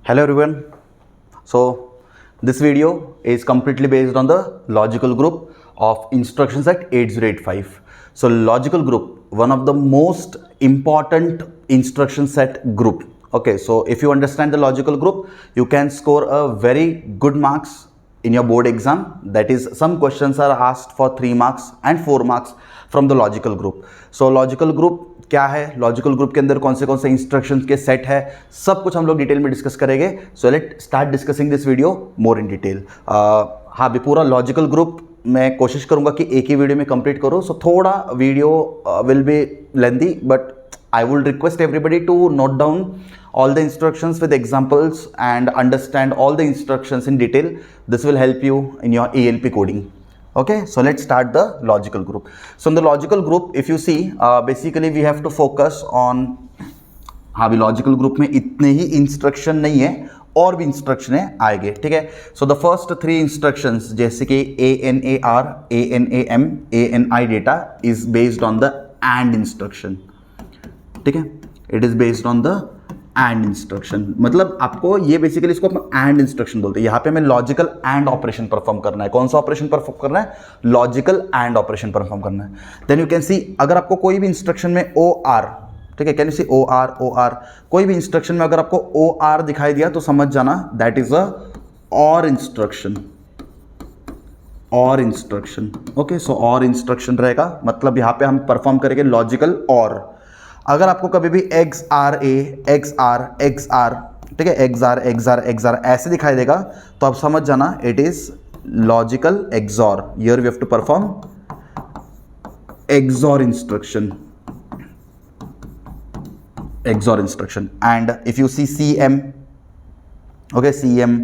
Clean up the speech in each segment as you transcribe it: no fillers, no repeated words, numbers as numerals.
Hello everyone. So this video is completely based on the logical group of instructions at 8085. So logical group, one of the most important instruction set group. Okay, so if you understand the logical group, you can score a very good marks in your board exam. That is, some questions are asked for 3 marks and 4 marks from the logical group. So logical group क्या है, logical group के अंदर कौन से instructions के set है, सब कुछ हम लोग डिटेल में डिस्कस करेंगे. So let start discussing this video more in detail. हाँ भी पूरा लॉजिकल ग्रुप मैं कोशिश करूंगा कि एक ही वीडियो में कंप्लीट करूं. सो थोड़ा video will be lengthy, but I will request everybody to note down all the instructions with examples and understand all the instructions in detail. This will help you in your ALP coding. Okay, so let's start the logical group. So in the logical group, if you see, basically we have to focus on, हाँ भी logical group में इतने ही instruction नहीं है, और भी instruction है आएंगे. ठीक है. सो द फर्स्ट 3 इंस्ट्रक्शंस जैसे कि ANAR, ANAM, ANI data is based on the end instruction. ठीक है, it is based on the end instruction. मतलब आपको ये बेसिकली इसको एंड इंस्ट्रक्शन बोलते हैं. यहाँ पे हमें लॉजिकल एंड ऑपरेशन परफॉर्म करना है. कौन सा ऑपरेशन परफॉर्म करना है? लॉजिकल एंड ऑपरेशन परफॉर्म करना है. देन यू कैन सी, अगर आपको कोई भी इंस्ट्रक्शन में OR, ठीक है, कैन यू सी OR, कोई भी इंस्ट्रक्शन में अगर आपको OR दिखाई दिया तो समझ जाना दैट इज अ और इंस्ट्रक्शन. और इंस्ट्रक्शन. ओके, सो और इंस्ट्रक्शन रहेगा, मतलब यहाँ पे हम परफॉर्म करेंगे लॉजिकल और. अगर आपको कभी भी XRA, XR, ठीक है, XR ऐसे दिखाई देगा तो आप समझ जाना it is logical XOR. Here we have to perform XOR instruction. And if you see CM, okay, CM,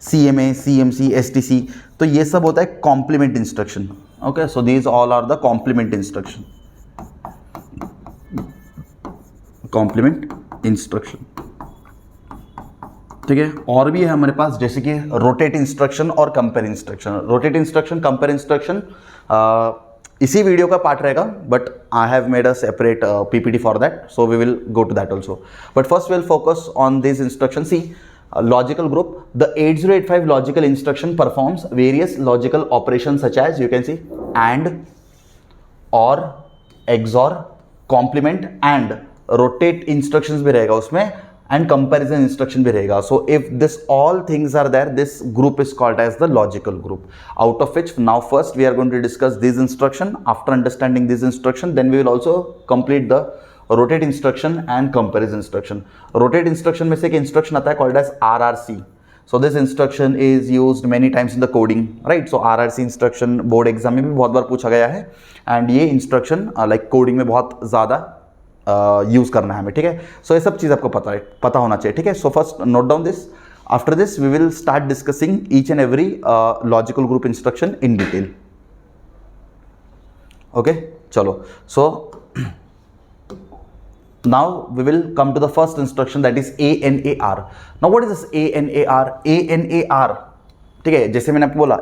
CMA, CMC, STC, तो ये सब होता है complement instruction. Okay, so these all are the complement instruction. Complement instruction. ठीक है, और भी है हमारे पास जैसे कि रोटेट इंस्ट्रक्शन और compare instruction. Rotate instruction, compare instruction इसी वीडियो का पार्ट रहेगा, but I have made a separate PPT for that, so we will go to that also. But first will focus on this instruction. See, logical group, the 8085 logical instruction performs various logical operations such as, you can see, and, or, XOR, complement and rotate instructions भी रहेगा उसमें, and comparison instruction भी रहेगा. So if this all things are there, this group is called as the logical group, out of which now first we are going to discuss this instruction. After understanding this instruction, then we will also complete the rotate instruction and comparison instruction. Rotate instruction में से एक instruction आता है called as RRC. So this instruction is used many times in the coding, right? So RRC instruction board exam में भी बहुत बार पूछा गया है, and ये instruction like coding में बहुत ज़्यादा यूज करना है हमें. ठीक है, सो ये सब चीज़ आपको पता होना चाहिए. ठीक है, so first note down this. After this we will start discussing each and every logical group instruction in detail. Okay, चलो. So now we will come to the first instruction, that is ANAR. now what is this ANAR? ठीक है, जैसे मैंने आपको बोला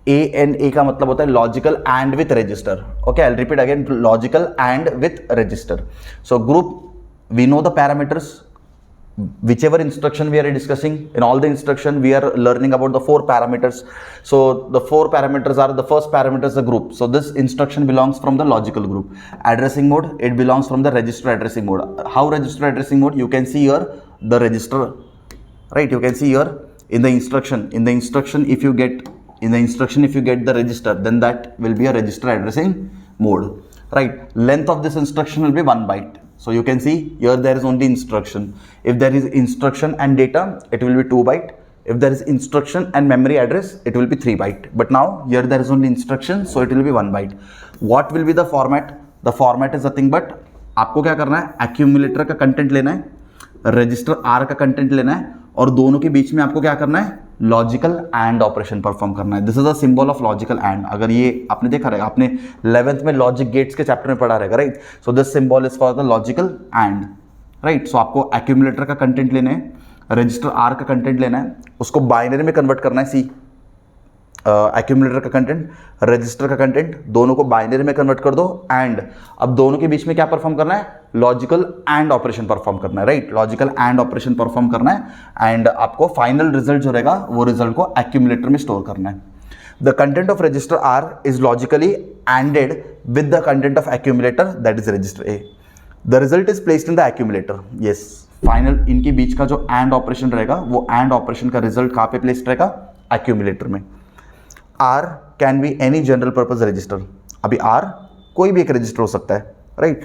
ANA का मतलब होता है logical and with register. Okay, I will repeat again, logical and with register. So group, we know the parameters. whichever instruction we are discussing, in all the instruction we are learning about the 4 parameters. So the 4 parameters are, the first parameter is the group. So this instruction belongs from the logical group. Addressing mode, it belongs from the register addressing mode. How register addressing mode? You can see here the register, right? You can see here in the instruction, if you get the register, then that will be a register addressing mode, right? Length of this instruction will be 1 byte. So you can see here there is only instruction. If there is instruction and data, it will be 2 byte. If there is instruction and memory address, it will be 3 byte. But now here there is only instruction, so it will be 1 byte. What will be the format? The format is nothing but, आपको क्या करना है, accumulator का content लेना है, register R का content लेना है, और दोनों के बीच में आपको क्या करना है, लॉजिकल एंड ऑपरेशन परफॉर्म करना है. This is a symbol of logical and. अगर ये आपने देखा रहेगा, आपने 11th में लॉजिक गेट्स के चैप्टर में पढ़ा रहेगा, right? So this symbol is for the logical and, right? So आपको एक्यूमुलेटर का कंटेंट लेना है, रजिस्टर R का कंटेंट लेना है, उसको बाइनरी में कन्वर्ट करना है. सी, एक्यूमुलेटर का कंटेंट, रजिस्टर का कंटेंट, दोनों को बाइनरी में कन्वर्ट कर दो एंड अब दोनों के बीच में क्या परफॉर्म करना है, लॉजिकल एंड ऑपरेशन परफॉर्म करना है, right, logical and operation perform करना है एंड आपको फाइनल रिजल्ट जो रहेगा वो रिजल्ट को एक्यूमुलेटर में स्टोर करना है. The content of register R is logically ended with the content of accumulator that is register A. The result is placed in the accumulator. Yes, final इनके बीच का जो एंड ऑपरेशन रहेगा वो and operation का result कहाँ पे placed रहेगा, accumulator में. R can be any general purpose register. अभी R कोई भी एक रजिस्टर हो सकता है, right.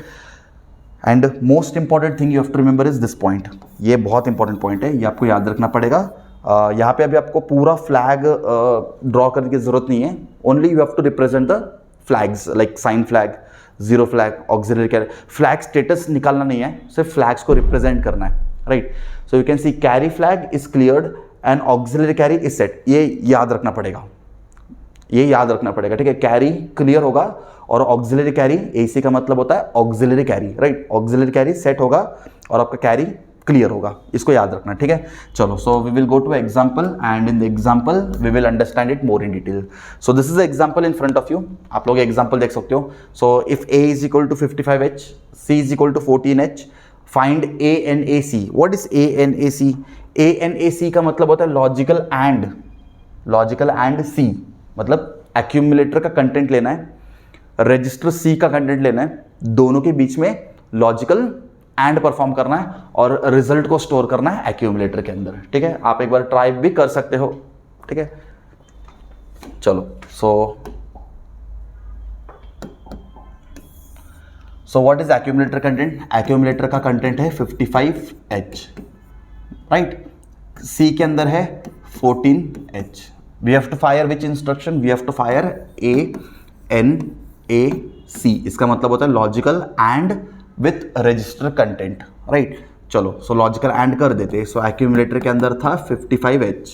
And most important thing you have to remember is this point. ये बहुत इंपॉर्टेंट पॉइंट है, ये आपको याद रखना पड़ेगा. यहाँ पे अभी आपको पूरा फ्लैग ड्रॉ करने की जरूरत नहीं है. Only you have to represent the flags like sign flag, zero flag, auxiliary carry. Flag status निकालना नहीं है, सिर्फ फ्लैग्स को रिप्रेजेंट करना है, right. So you can see carry flag is cleared and auxiliary carry is set. ये याद रखना पड़ेगा, ये याद रखना पड़ेगा, ठीक है. कैरी क्लियर होगा और ऑक्सिलरी कैरी, एसी का मतलब होता है auxiliary carry, right. Auxiliary carry set होगा और आपका कैरी क्लियर होगा, इसको याद रखना, ठीक है. चलो, so we will go to example and in the example we will understand it more in detail. So this is example in front of you. आप लोग एग्जांपल देख सकते हो. So if A is equal to 55H, C is equal to 14H, find A and AC. What is A and AC? A and AC का मतलब होता है logical and C. मतलब एक्यूमुलेटर का कंटेंट लेना है, रजिस्टर C का content लेना है, दोनों के बीच में लॉजिकल एंड परफॉर्म करना है और रिजल्ट को स्टोर करना है एक्यूमुलेटर के अंदर, ठीक है. आप एक बार ट्राई भी कर सकते हो, ठीक है. चलो, so what is accumulator content? Accumulator का कंटेंट है 55H, राइट. C के अंदर है 14H. We have to fire which instruction? We have to fire ANAC. इसका मतलब होता है logical and with register content, right. चलो, सो लॉजिकल एंड कर देते. सो एक्यूमुलेटर के अंदर था 55H,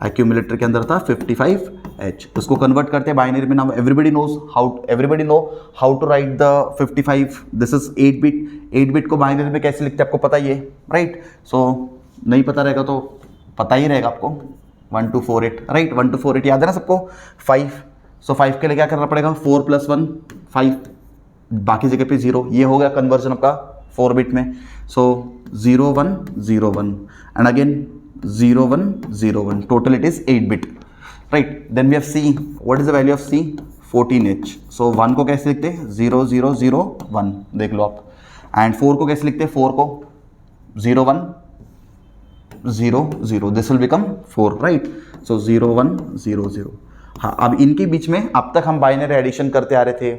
एक्यूमुलेटर के अंदर था 55H. उसको कन्वर्ट करते हैं बाइनरी में. Now everybody know how to write the 55. This is 8 bit. 8 bit को बाइनरी में कैसे लिखते हैं आपको पता ही है, राइट. सो नहीं पता रहेगा तो पता ही रहेगा आपको, 1248, राइट. 1248 याद है ना सबको. 5, सो 5 के लिए क्या करना पड़ेगा, 4 + 1 5, बाकी जगह पे 0. ये हो गया कन्वर्जन आपका 4 बिट में. So 0 1 0 1 and again 0 1 0 1. Total it is 8 bit, right. Then we have C. What is the value of C? 14H. So 1 को कैसे लिखते हैं, 0 0 0 1, देख लो आप. एंड 4 को कैसे लिखते हैं, 4 को 0 1 0 0. This will become 4, right. सो 0 1 0 0. हाँ, अब इनके बीच में अब तक हम बाइनरी एडिशन करते आ रहे थे,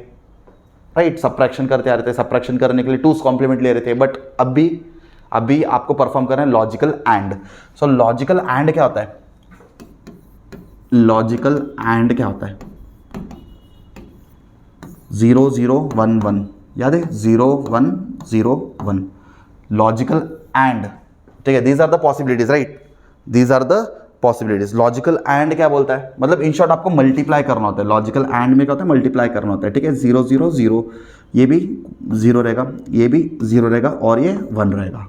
राइट. सब्ट्रैक्शन करते आ रहे थे. सब्ट्रैक्शन करने के लिए 2's कॉम्प्लीमेंट ले रहे थे. बट अभी आपको परफॉर्म करना है logical and. So logical and क्या होता है? लॉजिकल एंड क्या होता है? 0 0 1 1, याद है? 0 1 0 1. लॉजिकल एंड, ठीक है. These are the possibilities, right. These are the possibilities. Logical and क्या बोलता है? मतलब इन शॉर्ट आपको मल्टीप्लाई करना होता है. लॉजिकल एंड में क्या होता है? मल्टीप्लाई करना होता है, ठीक है. 0 0 0, ये भी 0 रहेगा, ये भी 0 रहेगा और ये 1 रहेगा.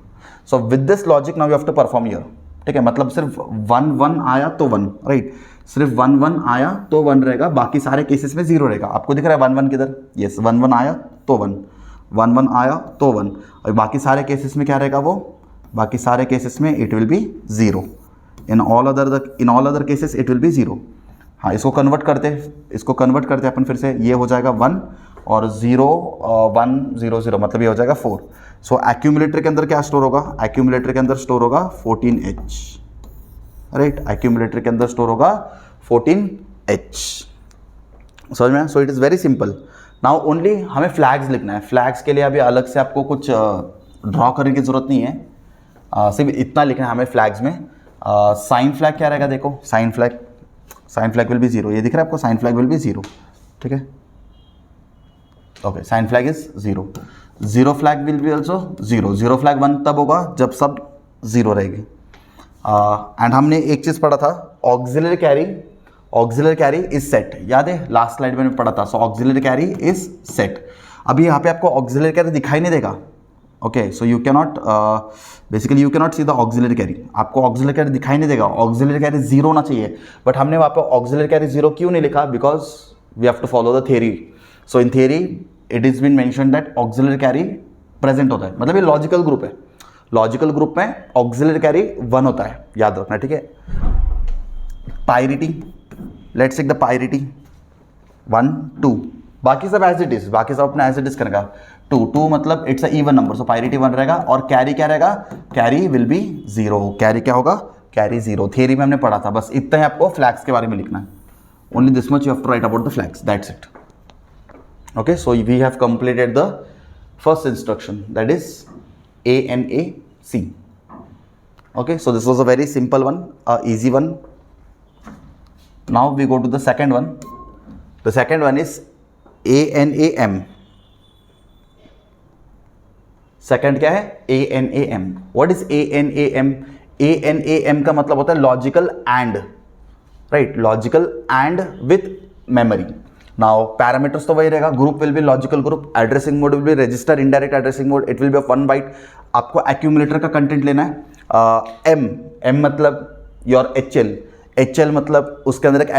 So with this logic now you have to perform here, ठीक है. मतलब सिर्फ 1 1 आया तो 1, राइट. सिर्फ 1 1 आया तो 1 रहेगा, बाकी सारे केसेस में 0 रहेगा. आपको दिख रहा है 1 1 किधर? यस, 1 1 आया तो 1, 1 1 आया तो 1, और बाकी सारे केसेस में क्या रहेगा वो? बाकी सारे केसेस में it will be 0. In all other cases it will be 0. हाँ, इसको कन्वर्ट करते अपन फिर से. ये हो जाएगा 1 और 0 1 0 0, मतलब ये हो जाएगा 4. सो एक्यूमुलेटर के अंदर क्या स्टोर होगा? एक्यूमुलेटर के अंदर स्टोर होगा 14H, राइट. एक्यूमुलेटर के अंदर स्टोर होगा 14H, समझ में? So it is very simple. Now only हमें फ्लैग्स लिखना है. फ्लैग्स के लिए अभी अलग से आपको कुछ ड्रॉ करने की जरूरत नहीं है. सिर्फ इतना लिखना है हमें फ्लैग्स में. साइन फ्लैग क्या रहेगा? देखो, साइन फ्लैग विल बी 0. ये दिख रहा है आपको? साइन फ्लैग विल बी 0, ठीक है. Okay, sign flag is 0. Zero flag will be also 0. Zero flag 1 तब होगा जब सब 0 रहेगी. एंड हमने एक चीज़ पढ़ा था, ऑक्सिलरी कैरी इज सेट. याद है? लास्ट स्लाइड में पढ़ा था. सो ऑक्सिलरी कैरी इज सेट. अभी यहाँ पे आपको ऑक्सिलरी कैरी दिखाई नहीं देगा. Okay, so you cannot basically you cannot see the auxiliary carry, आपको ऑक्सिलरी कैरी दिखाई नहीं देगा, ऑक्सिलरी कैरी जीरो होना चाहिए, बट हमने वहाँ पे ऑक्सिलरी कैरी जीरो क्यों नहीं लिखा, because we have to follow the theory. So in theory it is been mention that auxiliary carry present होता है, मतलब ये लॉजिकल ग्रुप है, लॉजिकल ग्रुप में ऑक्सिलरी कैरी 1 होता है, याद रखना, ठीक है. Parity, let's take the parity 1 2, बाकी सब एज इट इज, बाकी सब अपना एज इट इज करेगा. 2 मतलब it's a even number, so parity 1 रहेगा, और कैरी क्या रहेगा, कैरी विल बी 0, कैरी क्या होगा, कैरी 0. थियरी में हमने पढ़ा था, बस इतना ही आपको फ्लैग्स के बारे में लिखना है. Only this much you have to write about the flags, that's it. Okay, so we have completed the first instruction, that is ANAC. Okay, so this was a very simple one, easy one. Now we go to the second one. The second one is ANAM. Second क्या है, ANAM. What is ANAM? ANAM का मतलब होता है logical and, right, logical and with memory. Now parameters तो वही रहेगा, group will be logical group, addressing mode will be register indirect addressing mode, it will be of 1 byte. आपको accumulator का content लेना है. M मतलब योर HL मतलब उसके अंदर एक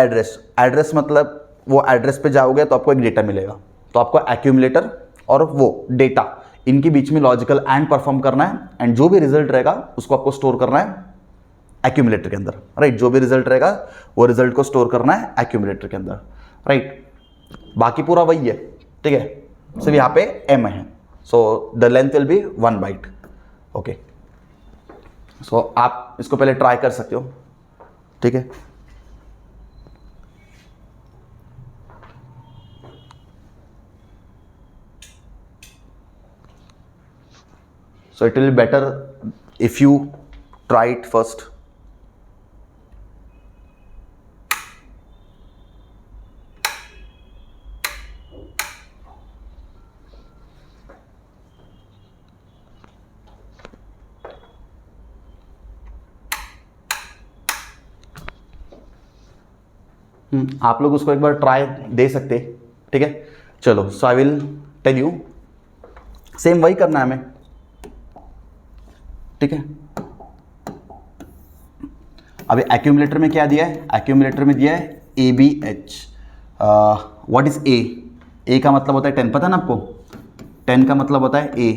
एड्रेस मतलब वो एड्रेस पे जाओगे तो आपको एक डेटा मिलेगा, तो आपको एक्यूमुलेटर और वो डेटा इनके बीच में लॉजिकल एंड परफॉर्म करना है, एंड जो भी रिजल्ट रहेगा उसको आपको स्टोर करना है एक्यूमुलेटर के अंदर, राइट. जो भी रिजल्ट रहेगा वो रिजल्ट को स्टोर करना है एक्यूमुलेटर के अंदर, राइट. बाकी पूरा वही है, ठीक है, सिर्फ यहाँ पे M है. So the length will be 1 byte. Okay, so आप इसको पहले ट्राई कर सकते हो, ठीक है. So it will be better if you try it first. आप लोग उसको एक बार ट्राई दे सकते, ठीक है. चलो, so I will tell you, same वही करना है हमें, ठीक है. अभी एक्यूमुलेटर में क्या दिया है, एक्यूमुलेटर में दिया है ABH. व्हाट इज A का मतलब होता है 10, पता है ना आपको, 10 का मतलब होता है A,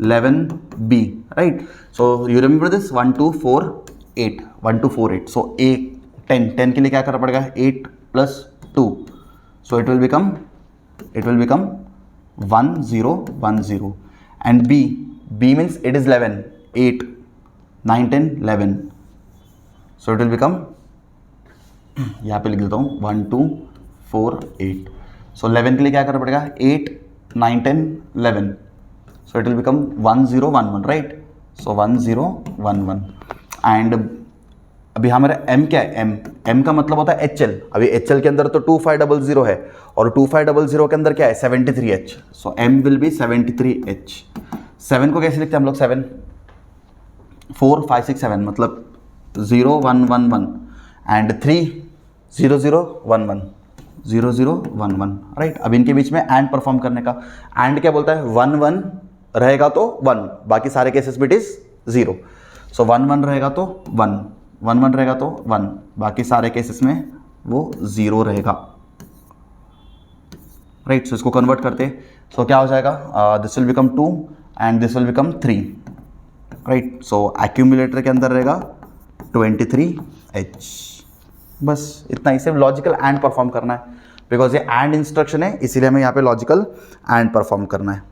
11B, right. So you remember this, 1 2 4 8, 1 2 4 8. So A 10 के लिए क्या करना पड़ेगा, 8 plus 2, so it will become 1 0 1 0. and B means it is 11, 8 9 10 11, so it will become यहाँ पे लिख देता हूँ 1 2 4 8. so 11 के लिए क्या करना पड़ेगा, 8 9 10 11, so it will become 1 0 1 1, right. so 1 0 1 1. and अभी हमारा M क्या है, M का मतलब होता है HL. अभी HL के अंदर तो 2500 है, और 2500 के अंदर क्या है, 73H. So M will be 73H. 7 को कैसे लिखते हैं हम लोग, 7 4 5 6 7 मतलब 0 1 1 1, एंड 3 0 0 1 1 0 0 1 1, राइट. अब इनके बीच में एंड परफॉर्म करने का, एंड क्या बोलता है, 1 1 रहेगा तो 1, बाकी सारे केसेस में इट इज 0. सो 1 1 रहेगा तो 1 1 1 रहेगा तो 1, बाकी सारे केसेस में वो 0 रहेगा, राइट. सो इसको कन्वर्ट करते, सो क्या हो जाएगा, this will become 2 and this will become 3, right. So accumulator के अंदर रहेगा 23H. बस इतना ही, सिर्फ लॉजिकल एंड परफॉर्म करना है, बिकॉज ये एंड इंस्ट्रक्शन है, इसीलिए हमें यहाँ पे लॉजिकल एंड परफॉर्म करना है,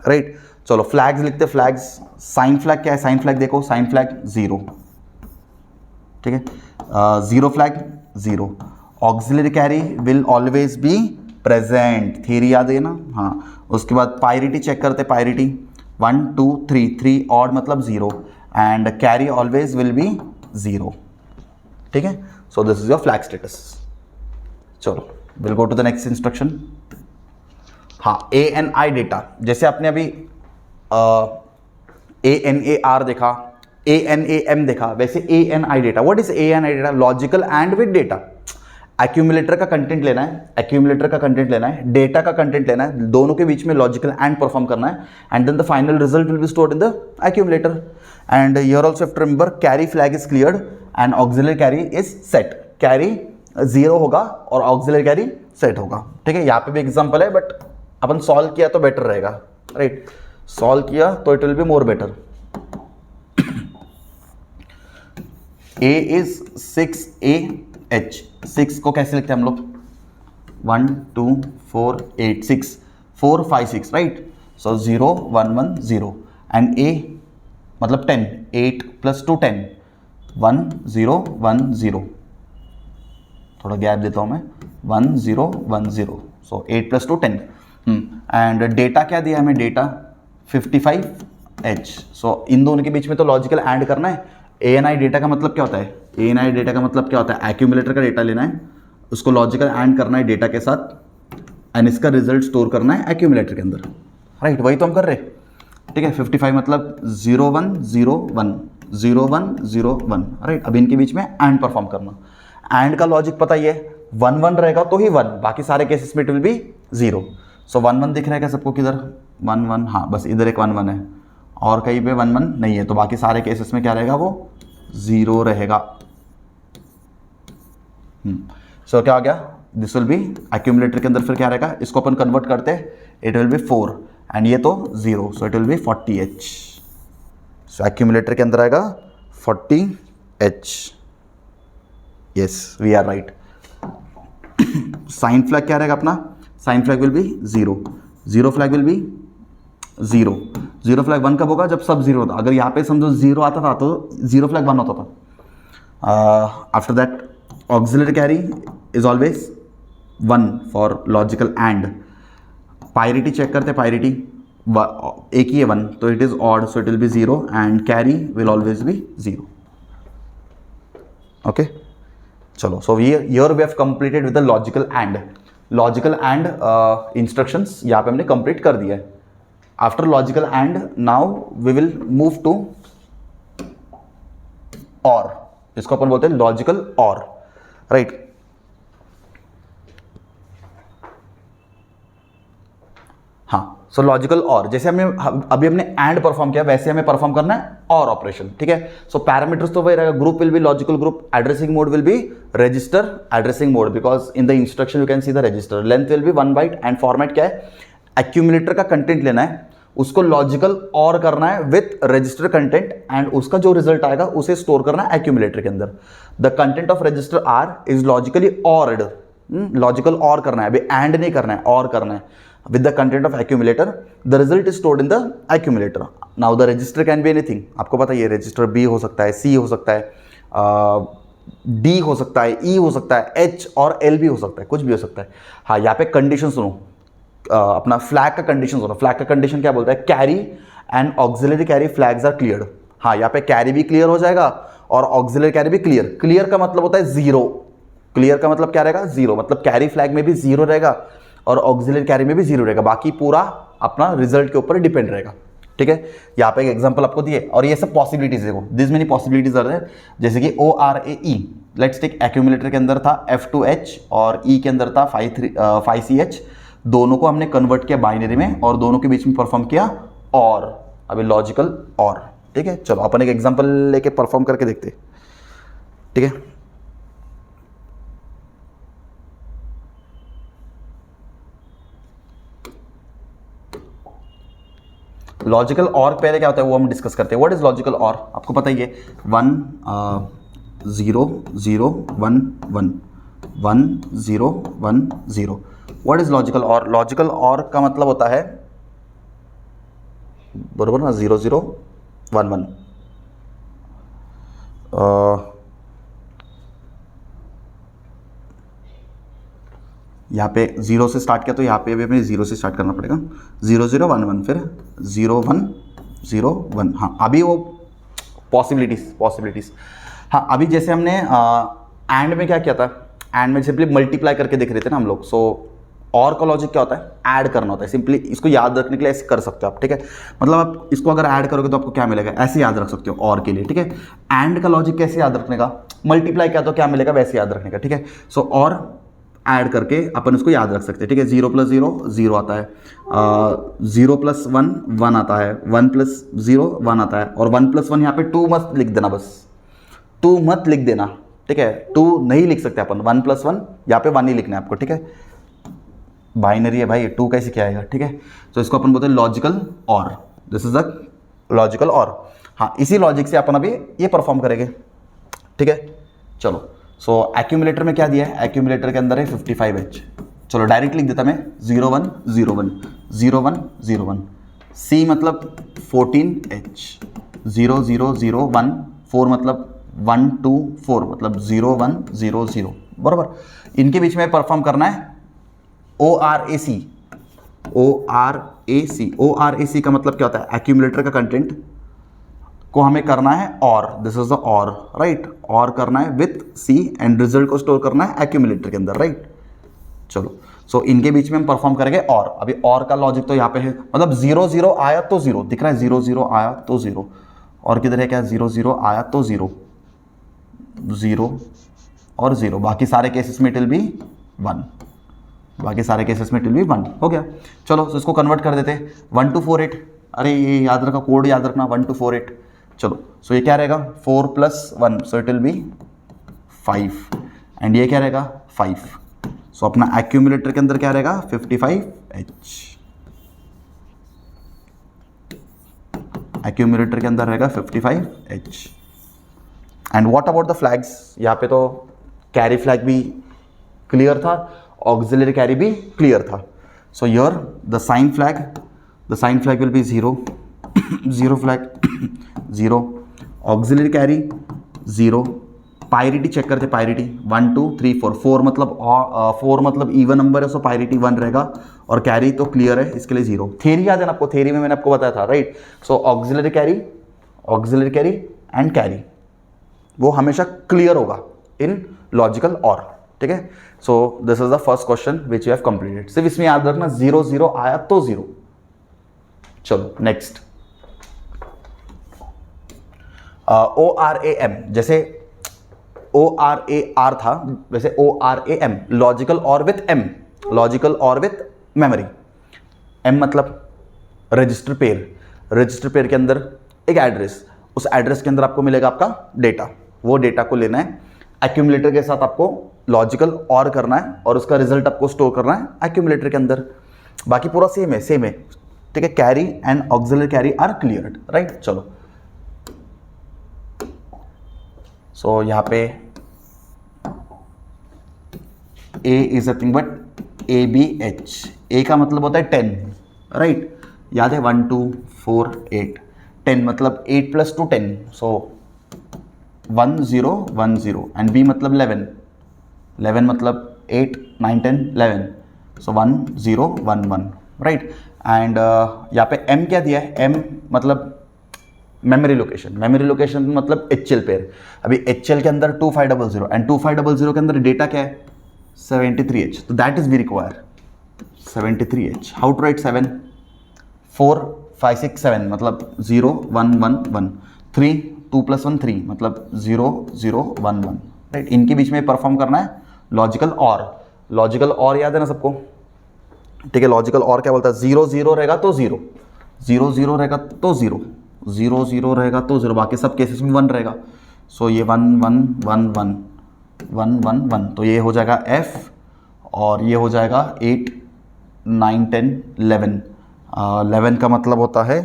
राइट. चलो फ्लैग्स लिखते, फ्लैग्स. साइन फ्लैग क्या है, साइन फ्लैग देखो, साइन फ्लैग 0, ठीक है. 0 flag 0. Auxiliary carry will always be present, theory याद है ना, हाँ. उसके बाद पायरिटी चेक करते, पायरिटी 1 2 3, 3 ऑड मतलब 0, and carry always will be 0, ठीक है. So this is your flag status. चलो will go to the next instruction. हाँ, ANI डेटा, जैसे आपने अभी ANAR देखा, ANAM देखा, वैसे ANI data. What is ANI data, logical and with data. Accumulator का कंटेंट लेना है, एक्यूमुलेटर का कंटेंट लेना है, डेटा का कंटेंट लेना है, दोनों के बीच में लॉजिकल एंड परफॉर्म करना है, and then the final result will be stored in the accumulator. And here also have to remember carry flag is cleared and auxiliary carry is set. Carry 0 होगा और auxiliary carry set होगा. ठीक है, यहाँ पे भी एग्जांपल है but upon solve किया तो बेटर रहेगा, राइट. सॉल्व किया तो it will be more better. A is 6AH. 6 को कैसे लिखते हैं हम लोग? 1 2 4 8 6 4 5 6, राइट. सो 0 1 1 0 एंड A मतलब 10. 8 + 2 10. 1 0 1 0. थोड़ा गैप देता हूँ मैं. 1 0 1 0. सो 8 + 2 10. एंड डेटा क्या दिया हमें? Data 55H. सो इन दोनों के बीच में तो लॉजिकल एंड करना है. ANI डेटा का मतलब क्या होता है? ANI डेटा का मतलब क्या होता है? एक्यूमुलेटर का डेटा लेना है, उसको लॉजिकल एंड करना है डेटा के साथ एंड इसका रिजल्ट स्टोर करना है एक्यूमुलेटर के अंदर, राइट. वही तो हम कर रहे हैं. ठीक है, 55 मतलब 0 1 0 1 0 1 0 1, राइट. अब इनके बीच में एंड परफॉर्म करना. एंड का लॉजिक पता ही है, 1 1 रहेगा तो ही 1, बाकी सारे केसेस में इट विल बी 0. सो 1 1 दिख रहा है क्या सबको? किधर 1 1? हाँ, बस इधर एक 1 1 है और कहीं पे 1 1 नहीं है, तो बाकी सारे केसेस में क्या रहेगा? वो 0 रहेगा. सो क्या आ गया? दिस विल बी एक्यूमुलेटर के अंदर फिर क्या रहेगा? इसको अपन कन्वर्ट करते हैं, इट विल बी 4 एंड ये तो 0, so it will be 40H. So accumulator के अंदर आएगा 40H. Yes, we are right. Sign flag क्या रहेगा अपना? Sign flag will be 0. 0 flag will be 0. 0 flag 1 कब होगा? जब सब 0 होता. अगर यहाँ पे समझो 0 आता था तो 0 फ्लैग 1 होता था. After that auxiliary carry is always 1 for logical AND. Parity check करते. पायरिटी एक ही है 1, तो it is odd, so it will be 0 and carry will always be 0. Okay, चलो. So here we have completed with the logical AND. Logical AND instructions यहाँ पे हमने complete कर दिया है. After logical and now we will move to OR. इसको अपन बोलते हैं लॉजिकल OR, राइट. हाँ, सो लॉजिकल OR जैसे अभी हमने एंड परफॉर्म किया वैसे हमें परफॉर्म करना है OR ऑपरेशन. ठीक है, सो पैरामीटर्स तो वही रहेगा. Group will be logical group, addressing mode will be register addressing mode, because in the instruction you can see the register. Length will be 1 byte and format क्या है? Accumulator का content लेना है, उसको लॉजिकल OR करना है with register content and उसका जो रिजल्ट आएगा उसे स्टोर करना है एक्यूमुलेटर के अंदर. The content of register R is logically ORed. Logical OR करना है, अभी एंड नहीं करना है, OR करना है with the content of accumulator. The result is stored in the accumulator. Now the register can be anything. आपको पता है ये रजिस्टर B हो सकता है, C हो सकता है, D हो सकता है, E हो सकता है, H और L भी हो सकता है, कुछ भी हो सकता है. हाँ, यहाँ पे कंडीशन सुनो. अपना फ्लैग का कंडीशन सुनो. फ्लैग का कंडीशन क्या बोलता है? Carry and auxiliary carry flags are cleared. हाँ, यहाँ पे कैरी भी क्लियर हो जाएगा और ऑक्सिलरी कैरी भी क्लियर. क्लियर का मतलब होता है 0. क्लियर का मतलब क्या रहेगा? 0. मतलब कैरी फ्लैग में भी 0 रहेगा और ऑक्सिलरी कैरी में भी 0 रहेगा. बाकी पूरा अपना रिजल्ट के ऊपर डिपेंड रहेगा. ठीक है, यहाँ पे एक एग्जांपल आपको दिए और ये सब पॉसिबिलिटीज देखो. This many possibilities are there, जैसे कि ORAE. लेट्स टेक एक्यूमुलेटर के अंदर था F2H और E के अंदर था 5CH. दोनों को हमने कन्वर्ट किया बाइनरी में और दोनों के बीच में परफॉर्म किया और अभी लॉजिकल OR. ठीक है, चलो अपन एक एग्जांपल लेके परफॉर्म करके देखते हैं. ठीक है, लॉजिकल OR पहले क्या होता है वो हम डिस्कस करते हैं. What is logical OR? आपको पता ही है 1 0 0 1 1 1 0 1 0. What is logical OR? Logical OR का मतलब होता है बरोबर ना 0 0 1 1. यहाँ पे 0 से स्टार्ट किया तो यहाँ पे भी हमें 0 से स्टार्ट करना पड़ेगा. 0 0 1 1 फिर 0 1 0 1. हाँ, अभी वो पॉसिबिलिटीज. हाँ, अभी जैसे हमने एंड में क्या किया था? एंड में सिंपली मल्टीप्लाई करके देख रहे थे ना हम लोग. सो और का लॉजिक क्या होता है, ऐड करना होता है। सिंपली इसको याद रखने के लिए ऐसे कर सकते हो आप, ठीक है। मतलब आप इसको अगर ऐड करोगे तो आपको क्या मिलेगा, ऐसे याद रख सकते हो और के लिए, ठीक है। एंड का लॉजिक कैसे याद रखने का, मल्टीप्लाई किया तो क्या मिलेगा वैसे याद रखने का, ठीक है। सो और ऐड करके अपन इसको याद रख सकते हैं, ठीक है। 0 + 0 0 आता है, 0 + 1 1 आता है, 1 + 0 1 आता है, और 1 + 1 यहाँ पे 2 मत लिख देना, बस 2 मत लिख देना, ठीक है। 2 नहीं लिख सकते अपन, 1 + 1 यहाँ पे 1 ही लिखना है आपको, ठीक है। बाइनरी है भाई, 2 कैसे क्या आएगा, ठीक है। तो इसको अपन बोलते हैं लॉजिकल और, दिस इज द लॉजिकल और। हाँ, इसी लॉजिक से अपन अभी ये परफॉर्म करेंगे, ठीक है। चलो, सो एक्यूमुलेटर में क्या दिया है, एक्यूमुलेटर के अंदर है 55H। चलो डायरेक्ट लिख देता मैं, 0 1 0 1 0 1 0 1। C मतलब 14H, 0 0 0 1 4 मतलब 1 2 4 मतलब 0 1 0 0, बराबर। इनके बीच में परफॉर्म करना है ORAC। ORAC, ORAC का मतलब क्या होता है, एक्यूमुलेटर का कंटेंट को हमें करना है और, दिस इज द और, राइट। और करना है विथ C एंड रिजल्ट को स्टोर करना है एक्यूमुलेटर के अंदर, राइट। चलो, सो इनके बीच में हम परफॉर्म करेंगे और। अभी और का लॉजिक तो यहाँ पे है, मतलब 0 0 आया तो 0 दिख रहा है, 0 0 आया तो 0, और किधर है क्या, 0 0 आया तो 0 0 और 0, बाकी सारे केसेस में इट विल बी 1, बाकी सारे केसेस में इट विल बी 1, हो गया। चलो, सो इसको कन्वर्ट कर देते हैं 1 to 4 8। अरे ये याद रखा, कोड याद रखना, 1 to 4 8। चलो, सो ये क्या रहेगा, 4 + 1, सो इट विल बी 5, एंड ये क्या रहेगा 5। सो अपना एक्यूमुलेटर के अंदर क्या रहेगा, 55H। एक्यूमुलेटर के अंदर रहेगा 55H। And what about the flags, यहाँ पे तो कैरी फ्लैग भी क्लियर था, ऑक्सिलरी कैरी भी क्लियर था। So here the sign flag will be 0 0 flag 0, auxiliary carry 0, parity check करते, पायरिटी 1 2 3 4, 4 मतलब इवन नंबर है, सो पायरिटी 1 रहेगा, और कैरी तो क्लियर है, इसके लिए 0। थ्योरी याद है ना आपको, थ्योरी में मैंने आपको बताया था, right. So auxiliary carry and carry वो हमेशा क्लियर होगा इन लॉजिकल और, ठीक है। So this is the first question which you have completed. सिर्फ इसमें याद रखना 0 0 आया तो 0। चलो नेक्स्ट, ORAM, जैसे ORAR था वैसे ORAM, लॉजिकल और विथ M, लॉजिकल और विथ मेमोरी। M मतलब रजिस्टर पेयर के अंदर एक एड्रेस, उस एड्रेस के अंदर आपको मिलेगा आपका डेटा, वो डेटा को लेना है, एक्यूमुलेटर के साथ आपको लॉजिकल और करना है, और उसका रिजल्ट आपको स्टोर करना है एक्यूमुलेटर के अंदर। बाकी पूरा सेम है, ठीक है। Carry and auxiliary carry are cleared, right. चलो, सो यहाँ पे A is nothing but ABH। A का मतलब होता है 10, राइट। याद है 1 2 4 8, 10 मतलब 8 + 2 10, सो 1 0 1 0, एंड B मतलब 11 मतलब 8 9 10 11, सो 1 0 1 1, राइट। एंड यहाँ पे M क्या दिया है, M मतलब मेमोरी लोकेशन मतलब HL पेयर। अभी HL के अंदर 2500 एंड 2500 के अंदर डेटा क्या है 73H, तो that is we require 73H। How to write 7 4 5 6 7 मतलब 0 1 1 1, 3 2 + 1 3 मतलब 0 0 1 1, राइट। इनके बीच में परफॉर्म करना है लॉजिकल और याद है ना सबको, ठीक है। लॉजिकल और क्या बोलता है, 0 0 रहेगा तो 0, 0 0 रहेगा तो 0, 0 0 रहेगा तो 0, बाकी सब केसेस में 1 रहेगा। सो ये 1 1 1 1 1 1 1, तो ये हो जाएगा F, और ये हो जाएगा 8 9 10 11। 11 का मतलब होता है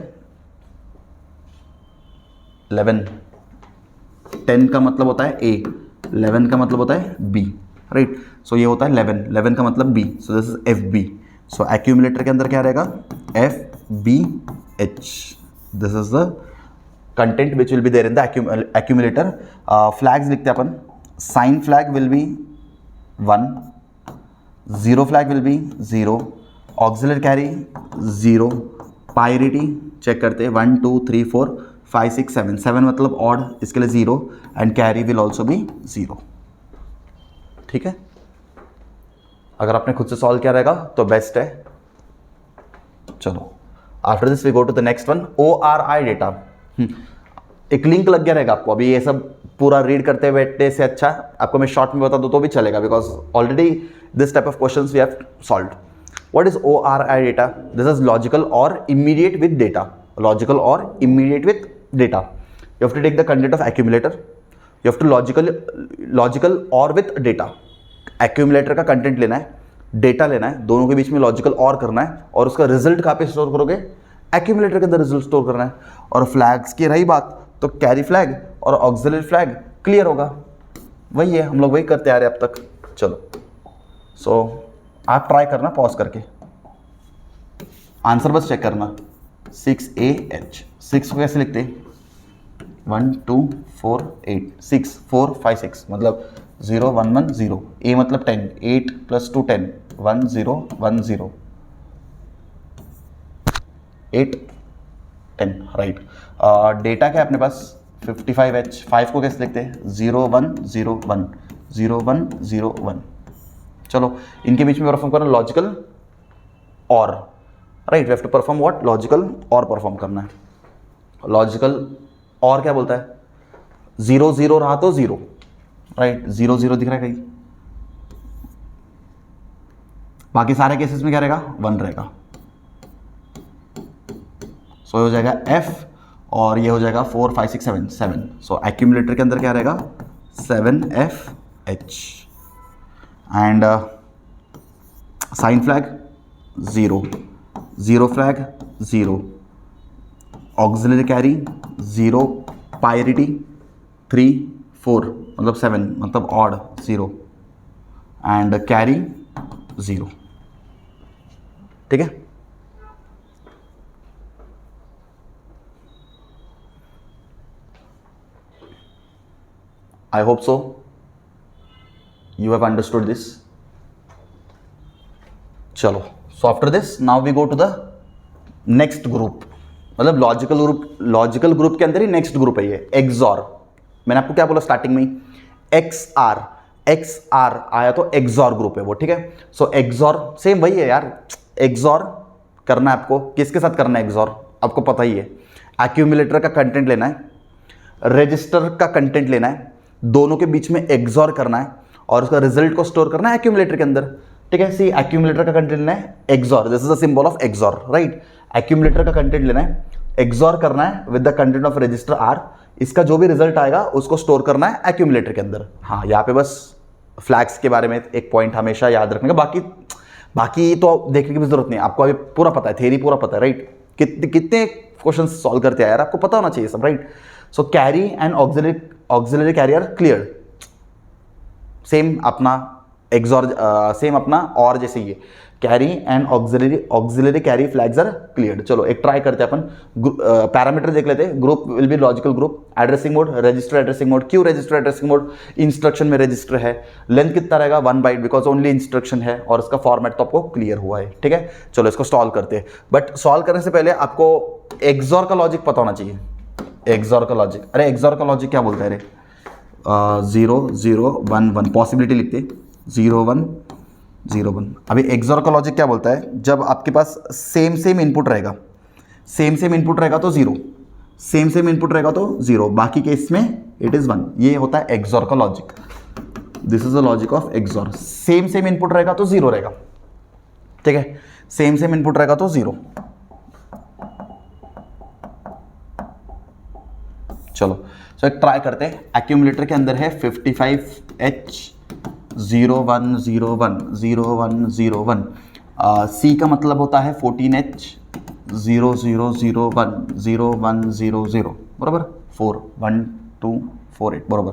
11, 10 का मतलब होता है A, 11 का मतलब होता है B, राइट। सो ये होता है 11 का मतलब B, so this is FB। So accumulator के अंदर क्या रहेगा, FBH। This is the content which will be there in the accumulator. Flags लिखते हैं अपन, sign flag will be 1, zero flag will be 0, auxiliary carry 0, parity check करते हैं 1 2 3 4 5 6 7, 7 मतलब ऑड, इसके लिए 0, and carry will also be 0, ठीक है। अगर आपने खुद से सॉल्व किया रहेगा तो बेस्ट है। चलो after this we go to the next one, ORI data. एक लिंक लग गया रहेगा आपको, अभी ये सब पूरा रीड करते बैठने से अच्छा आपको मैं शॉर्ट में बता दूं तो भी चलेगा, because already this type of questions we have solved. What is ORI data? This is logical OR immediate with data. Logical OR immediate with data. You have to take the content of accumulator, you have to logical OR with data. Accumulator का content लेना है, data लेना है, दोनों के बीच में logical और करना है, और उसका रिजल्ट कहाँ पे स्टोर करोगे? एक्यूमुलेटर के अंदर रिजल्ट स्टोर करना है। और फ्लैग्स की रही बात तो कैरी फ्लैग और ऑक्सिलरी फ्लैग क्लियर होगा, वही है, हम लोग वही करते आ रहे अब तक। चलो सो आप ट्राई करना पॉज करके, आंसर बस चेक करना। 6AH, 6 को कैसे लिखते? 1 2 4 8 6 4 5 6 मतलब 0 1 1 0। A मतलब 10, 8 + 2 10, 1 0 1 0 8 10 राइट। डेटा क्या है अपने पास? 55H। 5 को कैसे लिखते हैं? 0 1 0 1 0 1 0 1। चलो इनके बीच में परफॉर्म करना logical OR, right. We have to perform what? Logical OR perform करना है। लॉजिकल और क्या बोलता है? 0 0 रहा तो 0, राइट। 0 0 दिख रहा है कहीं? बाकी सारे केसेस में क्या रहेगा? 1 रहेगा। सो हो जाएगा F और ये हो जाएगा 4 5 6 7 7। सो एक्यूमुलेटर के अंदर क्या रहेगा? 7FH। And sign flag 0, zero flag 0, auxiliary carry 0, parity 3 4 मतलब 7 मतलब ऑड 0 एंड कैरी 0। ठीक है, I hope so you have understood this. चलो, so after this now we go to the next group, मतलब लॉजिकल ग्रुप के अंदर ही next group है ये XOR। मैंने आपको क्या बोला स्टार्टिंग में? XR आया तो XOR ग्रुप है वो, ठीक है। सो XOR सेम वही है यार, XOR करना है आपको। किसके साथ करना है XOR? आपको पता ही है, एक्यूमुलेटर का कंटेंट लेना है, रजिस्टर का कंटेंट लेना है, दोनों के बीच में XOR करना है और उसका रिजल्ट को स्टोर करना है एक्यूमुलेटर के अंदर, ठीक है। सी एक्यूमुलेटर का कंटेंट लेना है XOR, this is the symbol of XOR, right. Accumulator का कंटेंट लेना है, XOR करना है with the content of register R, इसका जो भी रिजल्ट आएगा उसको स्टोर करना है एक्यूमुलेटर के अंदर। हाँ, यहाँ पे बस फ्लैग्स के बारे में एक पॉइंट हमेशा याद रखने का, बाकी तो देखने की भी जरूरत नहीं है, आपको अभी पूरा पता है, थ्योरी पूरा पता है, राइट। कितने क्वेश्चन सॉल्व करते हैं यार, आपको पता होना चाहिए सब, right. So carry and auxiliary carrier clear, same अपना XOR, सेम अपना और जैसे ये carry and auxiliary carry flags are cleared. चलो एक ट्राई करते हैं अपन, पैरामीटर देख लेते हैं। Group will be logical group, addressing mode register addressing mode, क्यों रजिस्टर एड्रेसिंग मोड? इंस्ट्रक्शन में रजिस्टर है, लेंथ कितना रहेगा? 1 बाइट, बिकॉज ओनली इंस्ट्रक्शन है और इसका फॉर्मेट तो आपको क्लियर हुआ है, ठीक है। चलो इसको सॉल्व करते हैं, बट सॉल्व करने से पहले आपको XOR का लॉजिक पता होना चाहिए। XOR का लॉजिक, अरे XOR का लॉजिक क्या बोलता है रे? 0 0 1 1 पॉसिबिलिटी लिखते 0 1 0 1। अभी XOR का लॉजिक क्या बोलता है? जब आपके पास सेम इनपुट रहेगा, सेम इनपुट रहेगा तो 0, सेम इनपुट रहेगा तो 0, बाकी केस में इट इज 1। ये होता है XOR का logic, this is the logic of XOR। Same input रहेगा तो 0 रहेगा, ठीक है। सेम इनपुट रहेगा तो 0। चलो सो एक ट्राई करते हैं। एक्यूमुलेटर के अंदर है 55H 0 1 0 1 0 1 0 1। C का मतलब होता है 14H 0 0 0 1 0 1 0 0, बराबर 4 1 2 4 8, बराबर।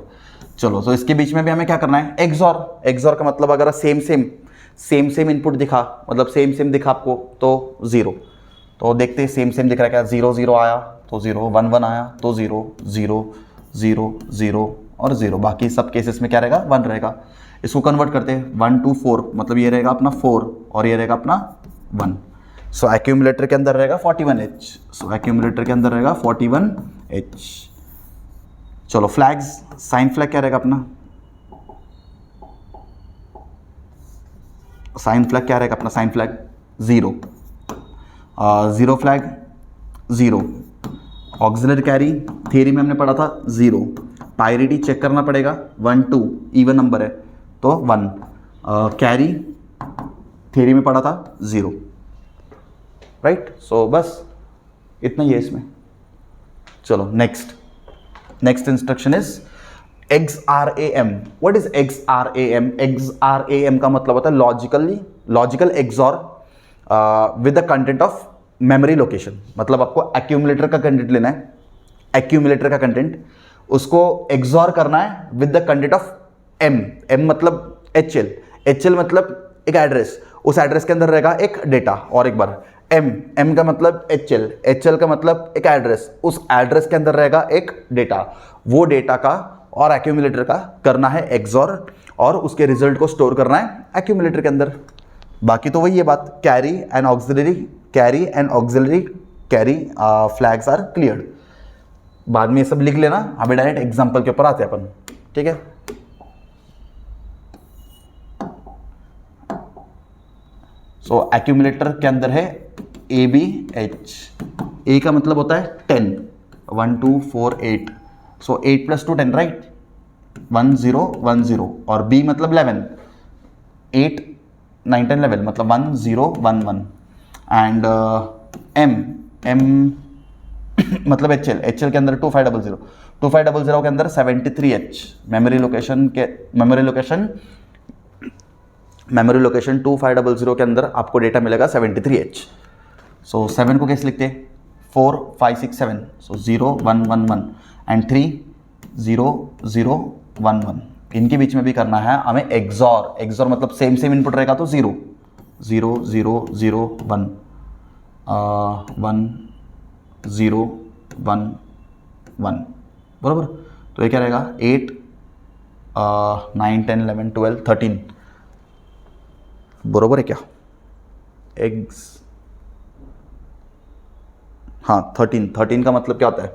चलो तो इसके बीच में भी हमें क्या करना है? XOR का मतलब अगर सेम इनपुट दिखा, मतलब सेम दिखा आपको तो 0, तो देखते हैं सेम दिख रहा है क्या? 0 0 आया तो 0, 1 1 आया तो 0 0 0 0 और 0, बाकी सब केसेस में क्या रहेगा? 1 रहेगा। इसको कन्वर्ट करते हैं 1 2 4, मतलब ये रहेगा अपना 4 और ये रहेगा अपना 1। सो एक्यूमुलेटर के अंदर रहेगा 41H, सो एक्यूमुलेटर के अंदर रहेगा 41H। चलो फ्लैग्स, साइन फ्लैग क्या रहेगा अपना? साइन फ्लैग क्या रहेगा अपना, sign flag 0, zero flag 0, auxiliary carry theory में हमने पढ़ा था 0, पायरिटी चेक करना पड़ेगा 1 2 इवन नंबर है तो 1, कैरी थियरी में पढ़ा था 0, राइट। सो बस इतना ही है इसमें। चलो next instruction is XRAM। What is XRAM? XRAM का मतलब होता है logical XOR with the content of memory location. मतलब आपको एक्यूमुलेटर का कंटेंट लेना है, एक्यूमुलेटर का कंटेंट उसको एक्सॉर करना है with the content of M मतलब HL मतलब एक एड्रेस, उस एड्रेस के अंदर रहेगा एक डेटा, और एक बार M का मतलब HL का मतलब एक एड्रेस, उस एड्रेस के अंदर रहेगा एक डेटा, वो डेटा का और एक्यूमुलेटर का करना है एक्सॉर, और उसके रिजल्ट को स्टोर करना है एक्यूमुलेटर के अंदर। बाकी तो वही है बात, carry and auxiliary carry flags are cleared. बाद में ये सब लिख लेना, अभी डायरेक्ट एग्जांपल के ऊपर आते हैं अपन, ठीक है। सो एक्यूमुलेटर के अंदर है ABH, A का मतलब होता है 10, 1 2 4 8, सो 8 + 2 10, राइट, 1 0 1 0, और B मतलब 11, 8 9 10 11 मतलब 1 0 1 1, एंड M मतलब HL के अंदर 2500 के अंदर 73H, मेमोरी लोकेशन 2500 के अंदर आपको डेटा मिलेगा 73H। सो 7 को कैसे लिखते हैं, 4 5 6 7, सो 0 1 1 1 एंड 3 0 0 1 1। इनके बीच में भी करना है हमें एक्सॉर मतलब सेम इनपुट रहेगा तो 0 0 0 0 1 1 0 1 1, बराबर। तो ये क्या रहेगा 8 9 10 11 12 13, बरोबर है क्या? हाँ 13 का मतलब क्या होता है